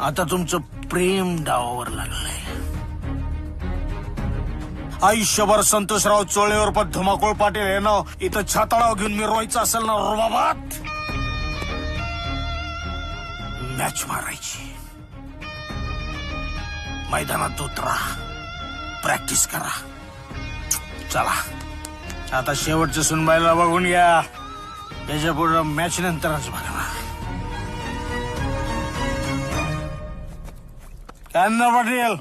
आता तुमचं प्रेम डावावर लागलंय. आयुष्यभर संतोषराव चोळेवर पण धुमाकूळ पाटील हे नाव इथं छाताळाव घेऊन मिरवायचं असेल ना रुबाबात, मॅच मारायची. मैदानात उतरा, प्रॅक्टिस करा. चला आता शेवटचं सुनबाईला बघून घ्या. त्याच्या पुढे मॅच नंतरच बघा. अण्णा पाटील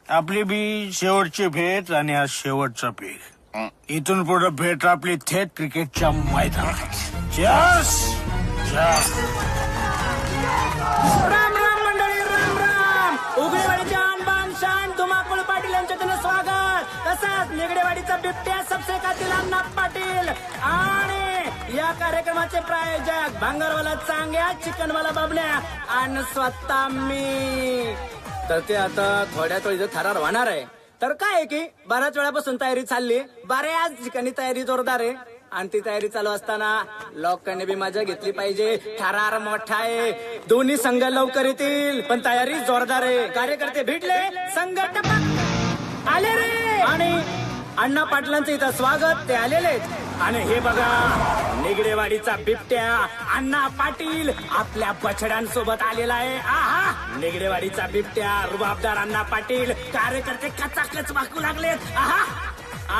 आपली बी शेवटची भेट आणि आज शेवटचा पीक. इथून पुढे भेट आपली थेट क्रिकेटच्या मैदानात. Cheers! Cheers! राम राम मंडळी, राम राम. उगळेवाडीच्या आणबान शान धुमाकूळ पाटील यांच्यातून स्वागत. तसाच निगडेवाडीचा बिबट्या सबसे कातील अण्णा पाटील आणि या कार्यक्रमाचे प्रायोजक भांगरवाला चांग्या, चिकनवाला बबल्या आणि स्वतः मी. तर ते आता थोड्याच वेळी थरार होणार आहे. तर काय आहे की बऱ्याच वेळापासून तयारी चालली, बऱ्याच ठिकाणी तयारी जोरदार आहे. आणि ती तयारी चालू असताना लोकांनी बी मजा घेतली पाहिजे. थरार मोठा आहे, दोन्ही संघ लवकर येतील पण तयारी जोरदार आहे. कार्यकर्ते भेटले, संघ टपक आले रे. आणि अण्णा पाटलांचं इथं स्वागत, ते आलेले. आणि हे बघा निगडेवाडीचा बिबट्या अण्णा पाटील आपल्या बछड्यांसोबत आलेला आहे. आहा, निगडेवाडीचा बिबट्या रुबाबदार अण्णा पाटील. कार्यकर्ते कचाकच वाकू लागलेत. आहा,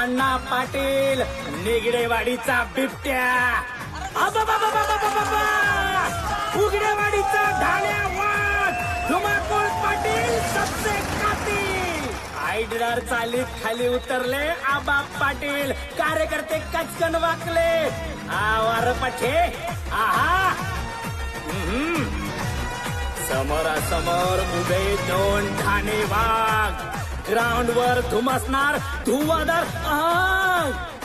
अण्णा पाटील निगडेवाडीचा बिबट्या. उगडेवाडीचा ढाण्यावाद धुमाकूळ पाटील सबसे कातील. आयडीदार चालीत खाली उतरले आबा पाटील. कार्यकर्ते कचकन वाकले. आवार पठे. आहा, समोरासमोर उभे दोन ठाणे वाघ. ग्राउंड वर धुमसणार धुवादार.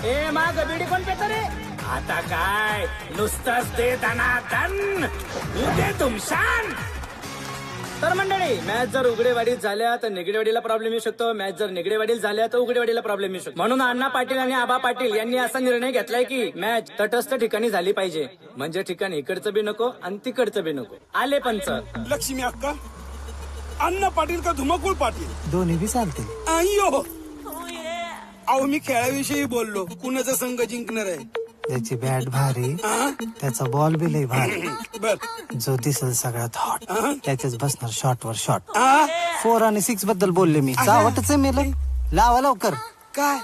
ए माग बिडी कोण पेत रे? आता काय नुसतंच दे दनादन, उदे तुमशान. तर मंडळी, मॅच जर उघडेवाडीत झाल्या तर निगडेवाडीला प्रॉब्लेम येऊ शकतो. मॅच जर निगडेवाडीत झाल्या तर उघडेवाडीला प्रॉब्लेम येऊ शकतो. म्हणून अण्णा पाटील आणि आबा पाटील यांनी असा निर्णय घेतलाय की मॅच तटस्थ ठिकाणी झाली पाहिजे. म्हणजे ठिकाण इकडचं बी नको आणि तिकडचं बी नको. आले पंच. लक्ष्मी अक्का, अण्णा पाटील का धुमाकूळ पाटील? दोन्ही बी चालतील. अय्यो, अहो मी खेळाविषयी बोललो. कुणाचा संघ जिंकणार आहे? त्याची बॅट भारी, त्याचा बॉल बी लय भारी. बर, जो दिसल सगळ्यात हॉट त्याच्याच बसणार शॉट वर शॉट. 4 आणि 6 बद्दल बोलले मी. चावटच आहे मेल. लावा लवकर. काय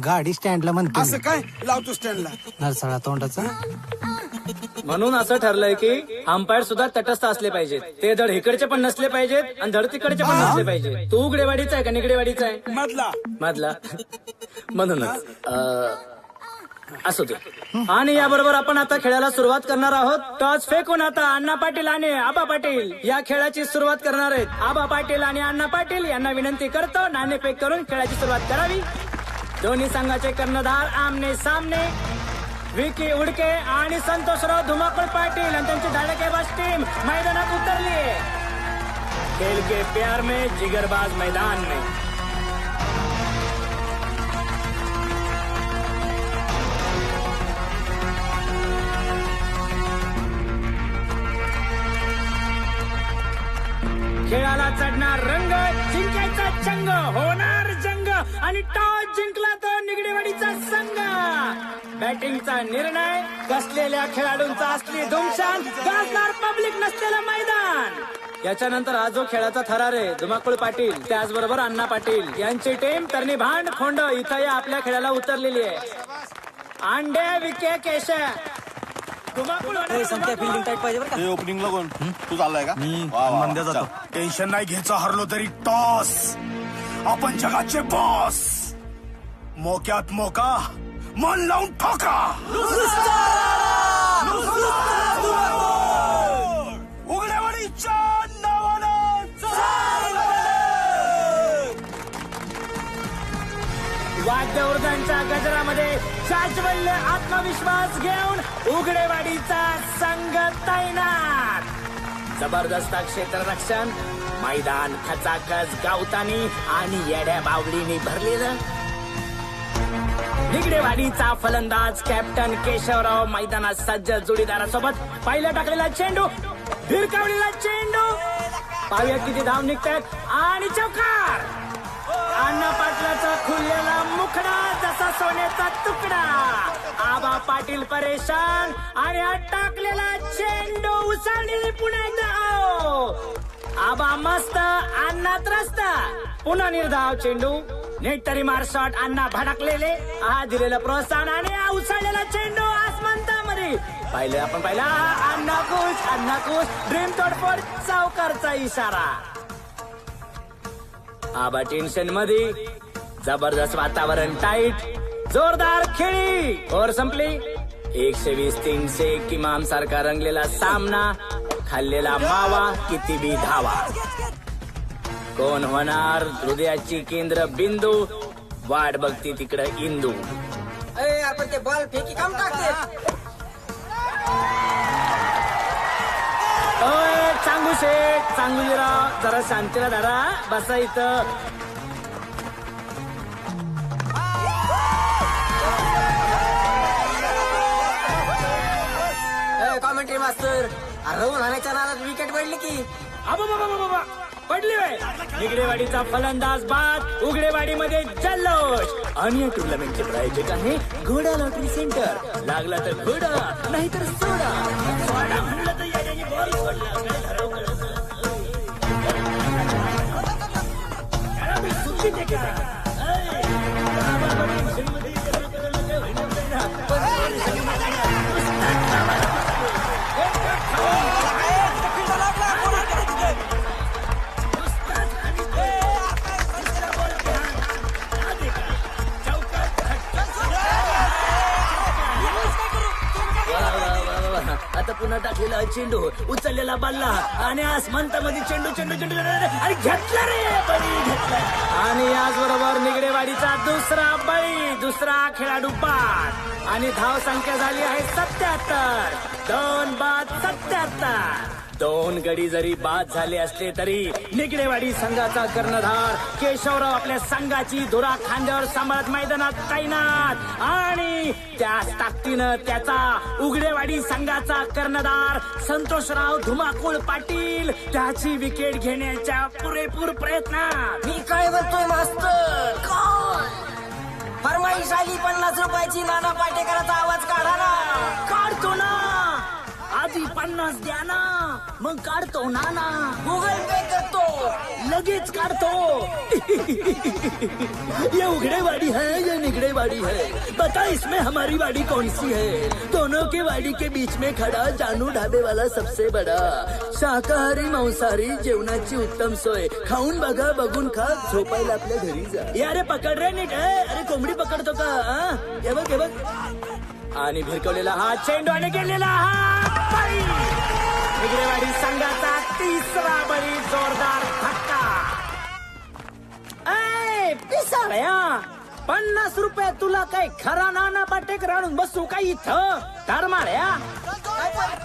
गाडी स्टँडला म्हणतो. असं काय लावतो स्टँडला? नरसळा तोंडाचा. म्हणून असं ठरलंय की अंपायर सुद्धा तटस्थ असले पाहिजेत. ते धड इकडचे पण नसले पाहिजेत आणि धड तिकडचे पण नसले पाहिजे. तू उघडेवाडीचा आहे का निगडेवाडीचा आहे? मधला. म्हणूनच असू दे. आणि याबरोबर आपण आता खेळाला सुरुवात करणार आहोत. टॉस फेकून आता अण्णा पाटील आणि आबा पाटील या खेळाची सुरुवात करणार आहेत. आबा पाटील आणि अण्णा पाटील यांना विनंती करतो नाणेफेक करून खेळाची सुरुवात करावी. दोन्ही संघाचे कर्णधार आमने सामने. विकी उडके आणि संतोषराव धुमाकूळ पाटील आणि त्यांची धडकेबाज टीम मैदानात उतरली आहे. खेल के प्यार में जिगरबाज मैदान में. खेळाला चढणार रंग, जिंकायचा चंग, होणार जंग आणि टॉस जिंकला तो निगडेवाडीचा संघ. बॅटिंगचा निर्णय, कसलेल्या खेळाडूंचा असली धुमशान, गाजणार पब्लिक नसलेलं मैदान. याच्यानंतर हा जो खेळाचा थरार आहे, धुमाकूळ पाटील त्याचबरोबर अण्णा पाटील यांची टीम तरणी भांड खोंड इथं या आपल्या खेळाला उतरलेली आहे. अंडे विके केशे फिल्डिंग टाईट पाहिजे बरं का. ओपनिंगला कोण तू चाललाय का? मंद्या जातो. टेन्शन नाही घ्यायचं, हरलो तरी टॉस. आपण जगाचे बॉस. मोक्यात मोका, मन लावून ठोका. उघड्यावाडीच्या नावानं वाद्यवृदांच्या गजरामध्ये जाज्वल्य आत्मविश्वास घेऊन उघडेवाडीचा संघ तैनात. जबरदस्त क्षेत्ररक्षण, मैदान खचाखच गावतानी आणि येड्या बावडीने भरलेलं. निगडेवाडीचा फलंदाज कॅप्टन केशवराव मैदानात सज्ज जोडीदारासोबत. पहिला टाकलेला चेंडू, भिरकावलेला चेंडू, पाहूया किती धाव निघतात आणि चौकार. अण्णा पाटलाचा खुललेला मुखडा जसा सोन्याचा तुकडा. आबा पाटील परेशान आणि हा टाकलेला चेंडू उसळलेली पुन्हा एकदा. आबा मस्त, अण्णा त्रस्त. पुन्हा निर्धाव चेंडू, नेट तरी मार शॉट. अण्णा भडकलेले, हा दिलेलं प्रोत्साहन आणि हा उसळलेला चेंडू आसमंतामध्ये. पाहिले आपण पाहिला अण्णा खुश ड्रीम तोडफोड, सावकारचा इशारा. आबा टेन्शन मध्ये, जबरदस्त वातावरण टाईट, जोरदार खेळी. ओव्हर संपली. 120-300 किमान सारखा रंगलेला सामना, खाल्लेला मावा, किती बी धावा. कोण होणार हृदयाची केंद्र बिंदू, वाट बघती तिकडं इंदू. आपण ते बॉल फेकी काम टाकते. चांगू शेठ, चांगुलीराव, जरा शांतीला धरा, बसा इथं. कॉमेंट्री मास्तर, रवून आणायच्या नादात विकेट पडली की. पडली होय. निगडेवाडीचा फलंदाज बाद, उघडेवाडीमध्ये जल्लोष. आणि या टुर्नामेंटचे प्रायोजक आहे घोडा लॉटरी सेंटर. लागला तर घोडा, नाही तर सोडा. सोडा म्हणलं तर याने बॉल सोडला. आता पुन्हा टाकलेला चेंडू, उचललेला बल्ला आणि आसमंतामध्ये चेंडू चेंडू चेंडू आणि घेतला रे बळी, घेतला. आणि याचबरोबर निगडेवाडीचा दुसरा बळी, दुसरा खेळाडू बाद. आणि धाव संख्या झाली आहे 77. 2 बाद 77. 2 गडी जरी बाद झाले असले तरी निगडेवाडी संघाचा कर्णधार केशवराव आपल्या संघाची धुरा खांद्यावर सांभाळत मैदानात तैनात. आणि त्याच ताकदीनं त्याचा उघडेवाडी संघाचा कर्णधार संतोषराव धुमाकूळ पाटील त्याची विकेट घेण्याच्या पुरेपूर प्रयत्नात. मी काय म्हणतोय मास्तर, फरमाईश आली 50 रुपयाची. नाना पाटेकरांचा आवाज काढा ना. काढतो ना, आधी 50 द्या ना, मग काढतो नाना. गूगल पे करतो, लगेच काढतो. ये उघड़े है या निगड़े वाड़ी है, बता इसमें हमारी वाड़ी कौन सी है. दोनों के वाड़ी के बीच में खड़ा जानू ढाबे वाला सबसे बड़ा. शाकाहारी मांसाहारी जेवणाची उत्तम सोय. खाऊन बघा, बघून खा, झोपायला आपल्या घरी जा. यारे पकड रे नीट. अरे कोंबडी पकडतो का? हे बघ हे बघ. आणि भिरकवलेला हा चेंडू आणि गेलेला हा बळी. निगडेवाडी संघाचा तिसरा बळी. जोरदार धक्का. पिसाळ्या, 50 रुपये तुला काय खरा नाना पाटेकर आणून बसू का इथं? तर माळ्या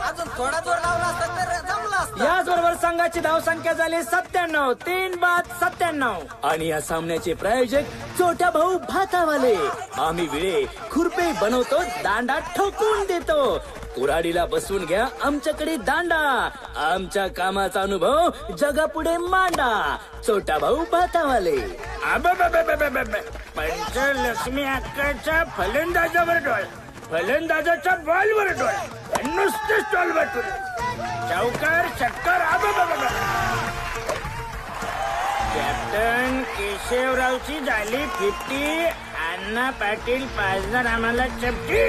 अजून थोडा जोर लावला असता तर जमलं असतं. याचबरोबर संघाची धावसंख्या झाली 97. 3 बाद 97. आणि या सामन्याचे प्रायोजक छोटा भाऊ भातावाले. आम्ही विळे खुरपे बनवतो, दांडा ठोकून देतो. कुऱ्हाडीला बसवून घ्या आमच्याकडे दांडा. आमच्या कामाचा अनुभव जगापुढे मांडा. छोटा भाऊ भातावाले. पंचलक्ष्मी अक्काच्या फलंदाजावर डोळ, फलंदाजाच्या बॉलवर डोळ, नुसतं स्टॉल बटून चौकार षटकार. कॅप्टन केशवरावची झाली 50. अण्णा पाटील 5,000 आम्हाला चपटी.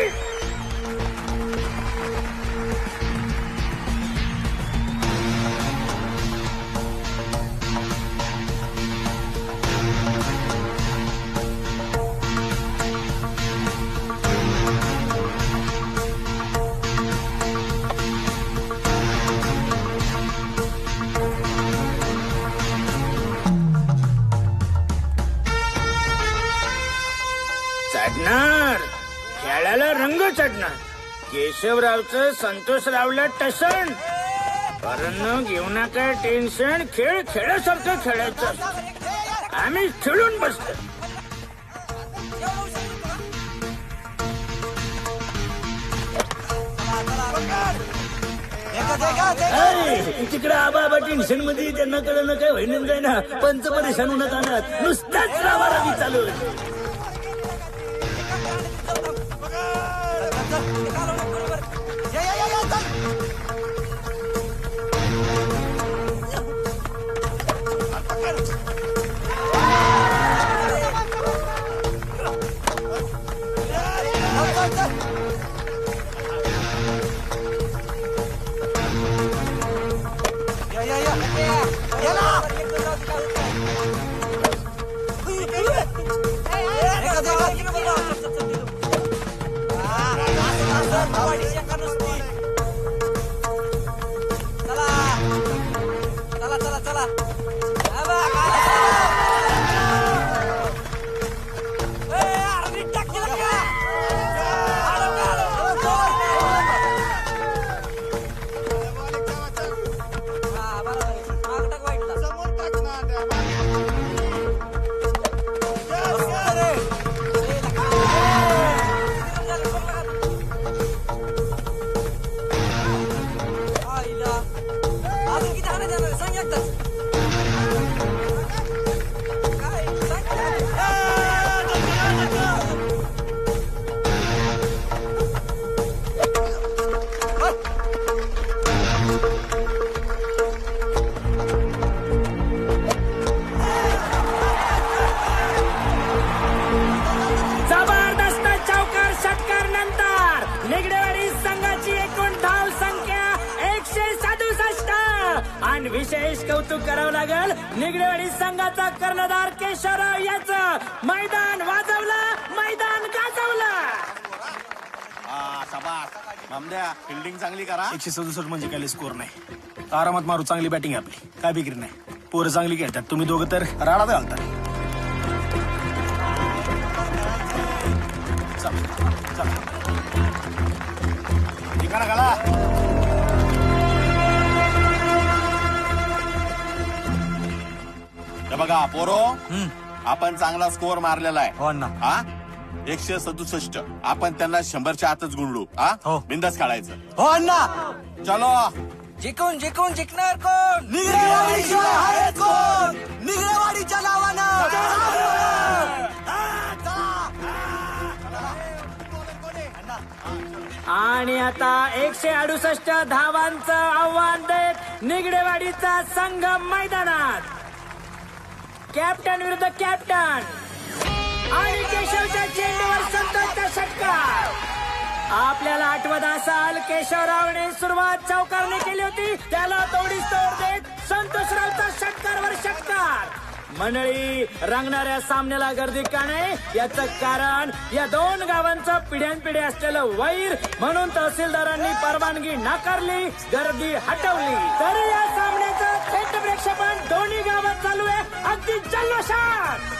चढणार खेळाला रंग चढणार. केशवरावचं संतोषरावला टसन. कारण घेऊ नका टेन्शन, खेळ खेळासारखं खेळायचं. आम्ही खेळून बसतो. तिकडे आबा टेन्शन मध्ये त्यांना कळलं काय होईन जाय ना. पंच परेशान होण्यात आणत नुसताच रावारावी चालू. विशेष कौतुक करावं लागल निगडेवाडी संघाचा कर्णधार केशवराव याचं. मैदान वाजवलं, मैदान गाजवलं. फिल्डिंग चांगली करा. 167 म्हणजे काही स्कोर नाही. आरामात मारू. चांगली बॅटिंग आहे आपली, काय बिक्री नाही. पोरं चांगली खेळतात. तुम्ही दोघं तर राडात घालता. ठिकाणा घाला. बघा पोरो, आपण चांगला स्कोअर मारलेला आहे. हो ना. हा 167. आपण त्यांना 100च्या आतच गुणलो. हा बिंदास खेळायचं. हो अण्णा. चलो. जिंकून जिंकणार कोण? निगडेवाडीशिवाय आहे कोण? निगडेवाडीच्या नावानं. आणि आता 168 धावांचं आव्हान देत निगडेवाडीचा संघ मैदानात. कॅप्टन विरुद्ध कॅप्टन. आणि केशवच्या चेंडूवर संतोषचा षटकार. आपल्याला आठवत असाल केशवरावने सुरुवात चौकारने केली होती. त्याला तोडीस तोड देत संतोषरावचा षटकारवर षटकार. मंडळी, रंगणाऱ्या सामन्याला गर्दी का नाही याचं कारण या दोन गावांचं पिढ्यानपिढी असलेलं वैर. म्हणून तहसीलदारांनी परवानगी नाकारली, गर्दी हटवली. तरी या सामन्याचं थेट प्रेक्षेपण दोन्ही गावात चालू आहे अगदी जल्लोषात.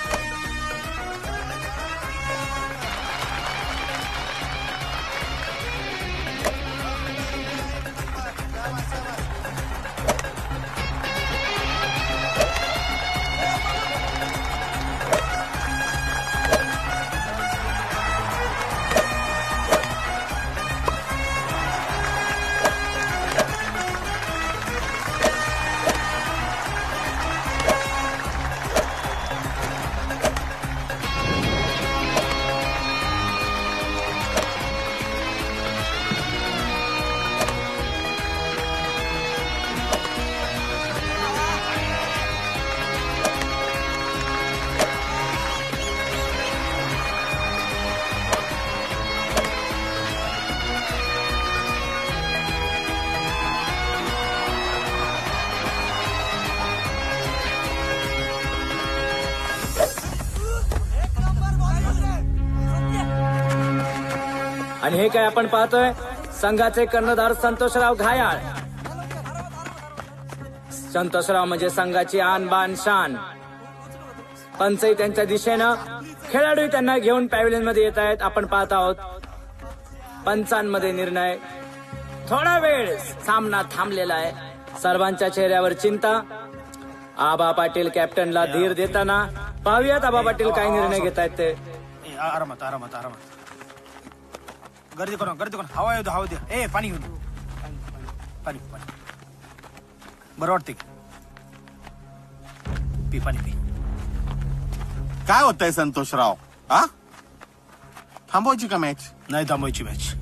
आणि हे काय आपण पाहतोय, संघाचे कर्णधार संतोषराव घायाळ. संतोषराव म्हणजे संघाची आन बान शान. पंचही त्यांच्या दिशेनं, खेळाडू त्यांना घेऊन पॅव्हिलियन मध्ये येत आहेत. आपण पाहत आहोत पंचांमध्ये निर्णय. थोडा वेळ सामना थांबलेला आहे. सर्वांच्या चेहऱ्यावर चिंता. आबा पाटील कॅप्टनला धीर देताना. पाहूयात आबा पाटील काय निर्णय घेत आहेत ते. आरामात आरामात आरामात. गर्दी करून हवा येऊ दे, हवा दे. ए पाणी घेऊन पाणी पाणी. बरं वाटते पी पाणी पी. काय होतंय संतोषराव? हा, थांबवायची का मॅच? नाही थांबवायची मॅच.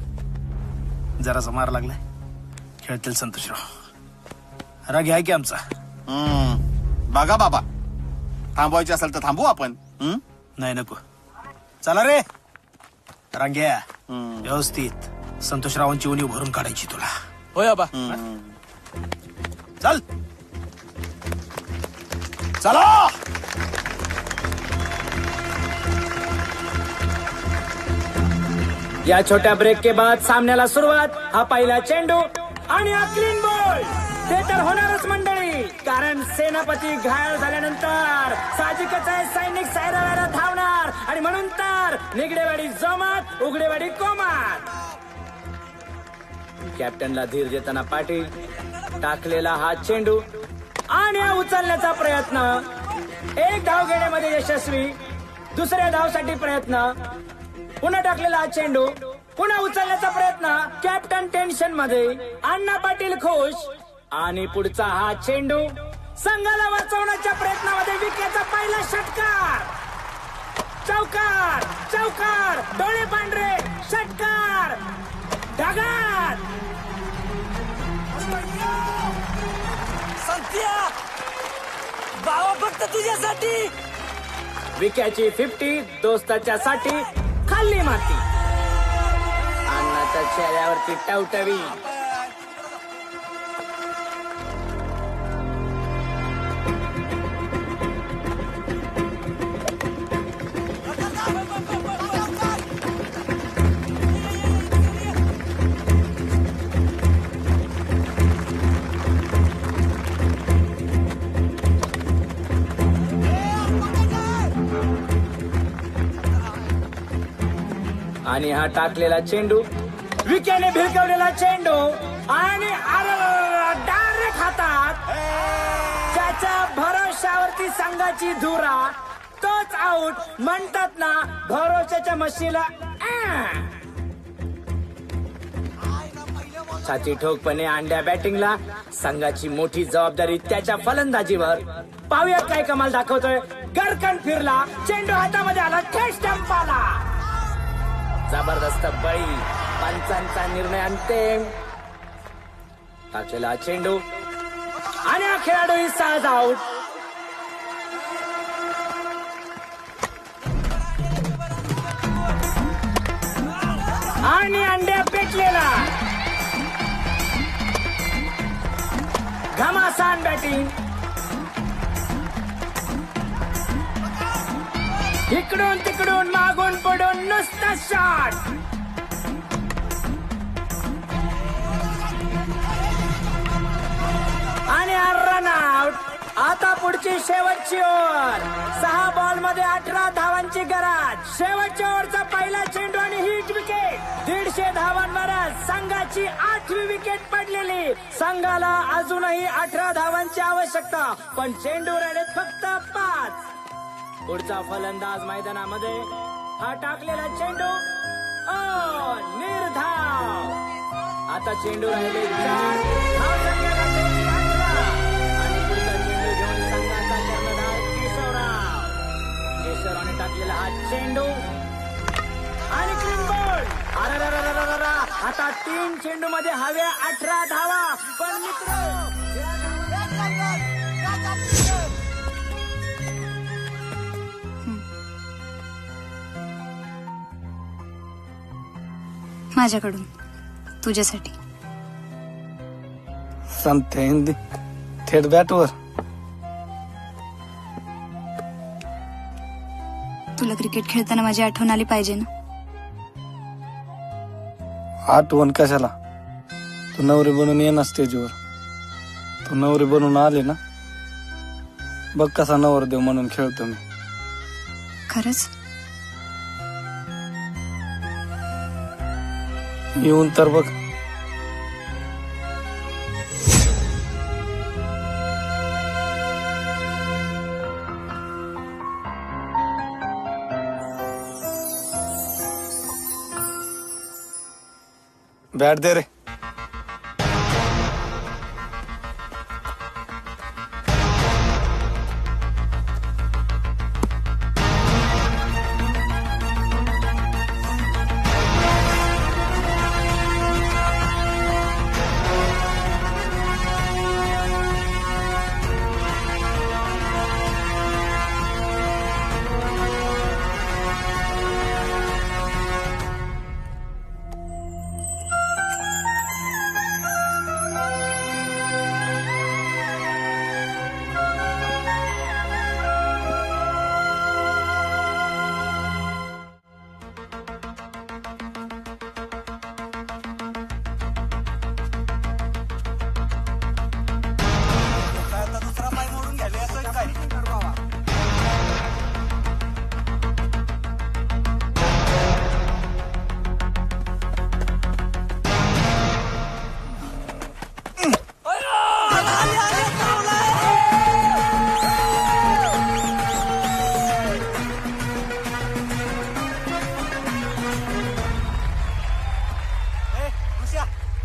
जरासा मार लागलाय, खेळतील संतोषराव. राग आहे की आमचा. बघा बाबा, थांबवायची असेल तर थांबू आपण. नाही नको. चला रे रांग्या, व्यवस्थित संतोषरावांची उणीव भरून काढायची तुला. होय आबा. चल चला. या छोट्या ब्रेक के बाद सामन्याला सुरुवात. हा पहिला चेंडू आणि हा क्लीन बॉल. ते तर होणारच मंडळी, कारण सेनापती घायल झाल्यानंतर साहजिकच आहे सैनिक सायराला धावणार. आणि म्हणून तर निगडेवाडी जोमात, उघडेवाडी कोमात. कॅप्टनला धीर देताना पाटील. टाकलेला हा चेंडू आणि हा उचलण्याचा प्रयत्न. एक धाव घेण्यामध्ये यशस्वी. दुसऱ्या धावसाठी प्रयत्न. पुन्हा टाकलेला हा चेंडू. पुन्हा उचलण्याचा प्रयत्न. कॅप्टन टेन्शन मध्ये, अण्णा पाटील खुश. आणि पुढचा हा चेंडू संघाला वाचवण्याच्या प्रयत्नामध्ये विकेटचा पहिला षटकार. चौकार चौकार, डोळे पांढरे, षटकार ढगात. संत्या बाबा फक्त तुझ्यासाठी. विक्याची 50 दोस्ताच्या साठी खाल्ली माती. अण्णाच्या चेहऱ्यावरती टवटवी. आणि हा टाकलेला चेंडू, विकेने भिरकवलेला चेंडू आणि डायरेक्ट हातात. त्याच्या भरोशावरती संघाची धुरा. तोच आऊट. म्हणतात ना, भरोशाच्या म्हशीला छाती ठोकपणे अंड्या बॅटिंगला. संघाची मोठी जबाबदारी त्याच्या फलंदाजीवर. पाहूया काय कमाल दाखवतोय. गरकन फिरला, चेंडू हातामध्ये आला, थेट स्टंपाला. जबरदस्त बळी. पंचांचा निर्णय अंतिम. टाकलेला चेंडू आणि हा खेळाडू सहज आऊट. आणि अंड्या पेटलेला. घमासान बॅटिंग. इकडून तिकडून, मागून पडून नुसता शॉट. आणि रन आउट. आता पुढची शेवटची ओव्हर. 6 बॉल मध्ये 18 धावांची गरज. शेवटच्या ओव्हरचा पहिला चेंडू आणि हिट विकेट. 150 धावांवरच संघाची 8वी विकेट पडलेली. संघाला अजूनही 18 धावांची आवश्यकता, पण चेंडू राहिलेत फक्त 5. पुढचा फलंदाज मैदानामध्ये. हा टाकलेला चेंडू निर्धाव. आता चेंडू राहिले 4. धाव संख्या राहिली 11. आणि पुढचा चेंडू घेऊन संघाचा कर्णधार केशवराव. केशवरावने टाकलेला हा चेंडू आणि क्लीन बॉल. आता 3 चेंडू मध्ये हव्या 18 धावा. पण मित्र, माझ्याकडून तुझ्यासाठी. संत्या हिंदी थेट बॅटवर. तुला क्रिकेट खेळताना माझी आठवण आली पाहिजे ना. आठवण कशाला, तू नवरी बनून ये ना स्टेजवर. तू नवरी बनून आले ना, बघ कसा नवरदेव म्हणून खेळतो मी. खरंच येऊन तर बघ. बॅट दे रे.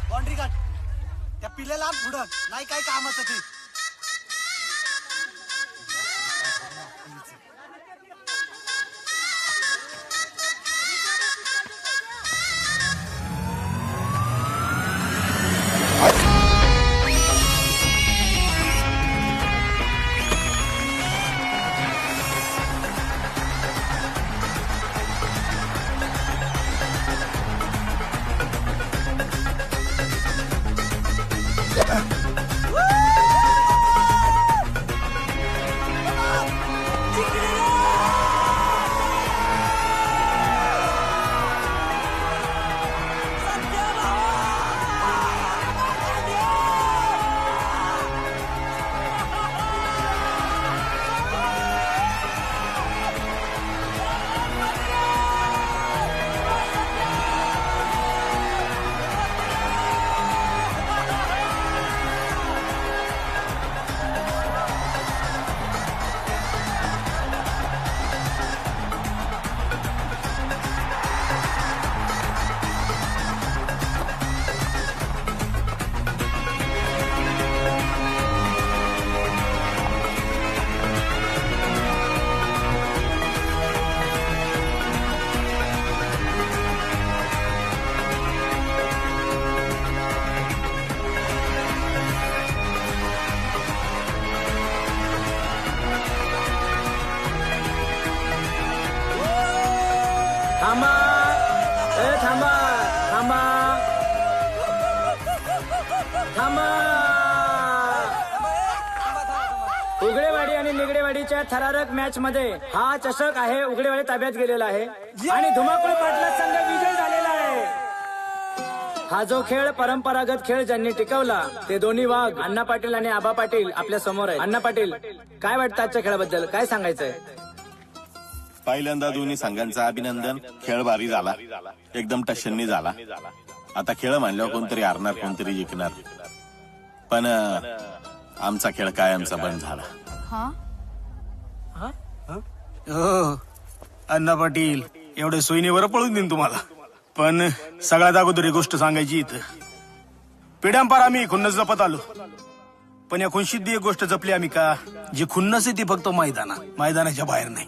बाउंड्री काढ. त्या पिल्याला आण पुढं, नाही काय कामाचं ते. थांबा, ए थांबा, थांबा, थांबा. उघडेवाडी आणि निगडेवाडीच्या थरारक मॅच मध्ये हा चषक आहे उघडेवाडी ताब्यात गेलेला आहे आणि धुमाकूळ पाटला संघ विजय झालेला आहे. हा जो खेळ परंपरागत खेळ ज्यांनी टिकवला ते दोन्ही वाघ अण्णा पाटील आणि आबा पाटील आपल्या समोर आहे. अण्णा पाटील, काय वाटतं आजच्या खेळाबद्दल, काय सांगायचंय? पहिल्यांदा दोन्ही संघांचं अभिनंदन. खेळ भारी झाला, एकदम टशनी झाला. आता खेळ म्हणल्यावर कोणतरी हारणार, कोणतरी जिंकणार. पण आमचा खेळ कायमचा बंद झाला. हो अण्णा पाटील, एवढे सोयीने पळून देईन तुम्हाला. पण सगळ्यात अगोदर एक गोष्ट सांगायची इथं. पिढ्यांपार आम्ही खुन्नस जपत आलो, पण या खुनशीत एक गोष्ट जपली आम्ही का, जी खुन्नस आहे ती फक्त मैदानाच्या बाहेर नाही.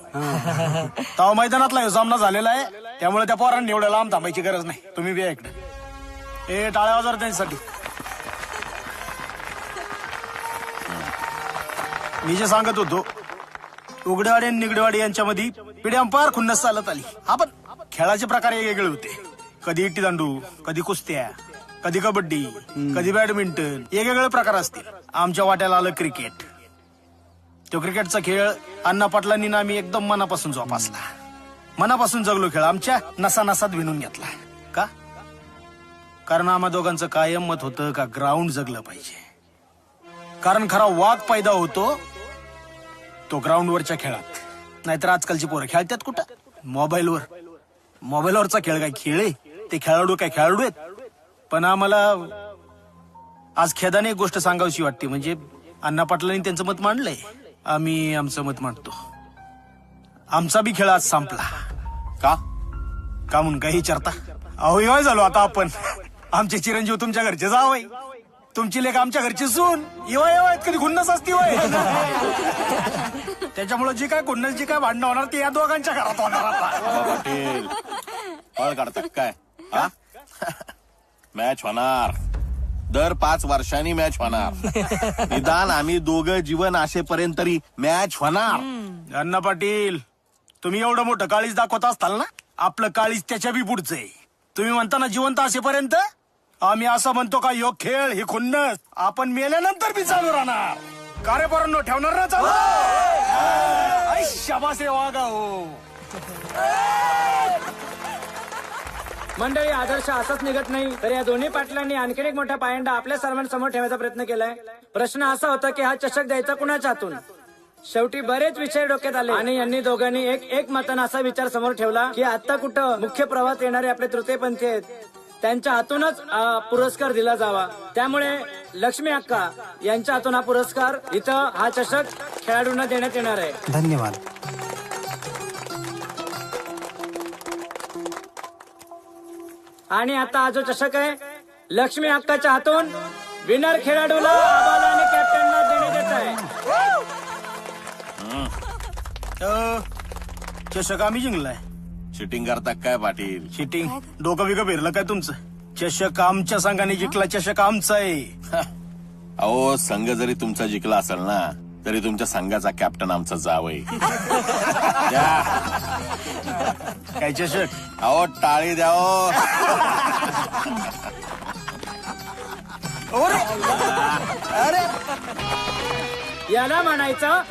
तेव्हा मैदानातला सामना झालेला आहे, त्यामुळे त्या पोरांनी एवढ्या लांब थांबायची गरज नाही. तुम्ही बी इकडे ए टाळ्या वाजवा त्यांच्यासाठी. मी जे सांगत होतो, उघडेवाडी आणि निगडेवाडी यांच्यामध्ये पिढ्यांपार खुन्नस चालत आली. आपण खेळाचे प्रकार वेगळे होते. कधी इट्टी दांडू, कधी कुस्त्या, कधी कबड्डी, कधी बॅडमिंटन, वेगवेगळे प्रकार असतील. आमच्या वाट्याला आलं क्रिकेट. तो क्रिकेटचा खेळ अण्णा पाटलांनी ना आम्ही एकदम मनापासून जोपासला. मनापासून जगलो खेळ, आमच्या नसा नसात विणून घेतला. का कारण आम्हा दोघांचं कायम मत होतं का ग्राउंड जगलं पाहिजे. कारण खरा वाद पैदा होतो तो ग्राउंडवरच्या खेळात. नाहीतर आजकालची पोरं खेळतात कुठं? मोबाईलवरचा खेळ काय खेळ आहे? ते खेळाडू काय खेळाडू आहेत? पण आम्हाला आज खेदाने एक गोष्ट सांगावीशी वाटते, म्हणजे अण्णा पाटलांनी त्यांचं मत मांडलंय, आम्ही आमचं मत मांडतो. आमचा बी खेळ आज संपला. का म्हणून काही विचारता? अहो येवाय झालो आता आपण. आमचे चिरंजीव तुमच्या घरचे जावय, तुमची लेख आमच्या घरची सून. येवाय कधी खुन्नस असती वय. त्याच्यामुळे जी काय खुन्नस जी काय भांडणं होणार ती या दोघांच्या घरात होणार आता. पाटील फळ काढतात काय? हा मॅच होणार. दर 5 वर्षांनी मॅच होणार. निदान आम्ही दोघं जीवन असेपर्यंत तरी मॅच होणार. अण्णा पाटील, तुम्ही एवढं मोठं काळीज दाखवत असताल ना, आपलं काळीज त्याच्या बी पुढचं आहे. तुम्ही म्हणता ना जिवंत असेपर्यंत, आम्ही असं म्हणतो का योग खेळ ही खुन्नस आपण मेल्यानंतर बी चालू राहणार. कार्यपरांनो ठेवणार ना चालू. शाबास आहे वागा हो. मंडळी, आदर्श असाच निघत नाही तर या दोन्ही पाटलांनी आणखीन एक मोठा पायंडा आपल्या सर्वांसमोर ठेवायचा प्रयत्न केलाय. प्रश्न असा होता की हा चषक द्यायचा कुणाच्या हातून. शेवटी बरेच विषय डोक्यात आले आणि यांनी दोघांनी एक मतानं असा विचार समोर ठेवला की आता कुठं मुख्य प्रवाहात येणारे आपले तृतीयपंथी आहेत, त्यांच्या हातूनच पुरस्कार दिला जावा. त्यामुळे लक्ष्मी अक्का यांच्या हातून हा पुरस्कार इथं हा चषक खेळाडूंना देण्यात येणार आहे. धन्यवाद. आणि आता हा जो चषक आहे लक्ष्मी अक्काच्या हातून विनर खेळाडूला, आबाला आणि कॅप्टनला देण्यात येत आहे. चषक आम्ही जिंकलाय. चिटिंग करता काय पाटील? चिटिंग डोकं बिकं फिरलं काय तुमचं? चषक आमच्या संघाने जिंकला, चषक आमचा आहे. अहो संघ जरी तुमचा जिंकला असेल ना, तरी तुमच्या संघाचा कॅप्टन आमचा जावई. काय चषक? अहो टाळी द्याओ. याला म्हणायचं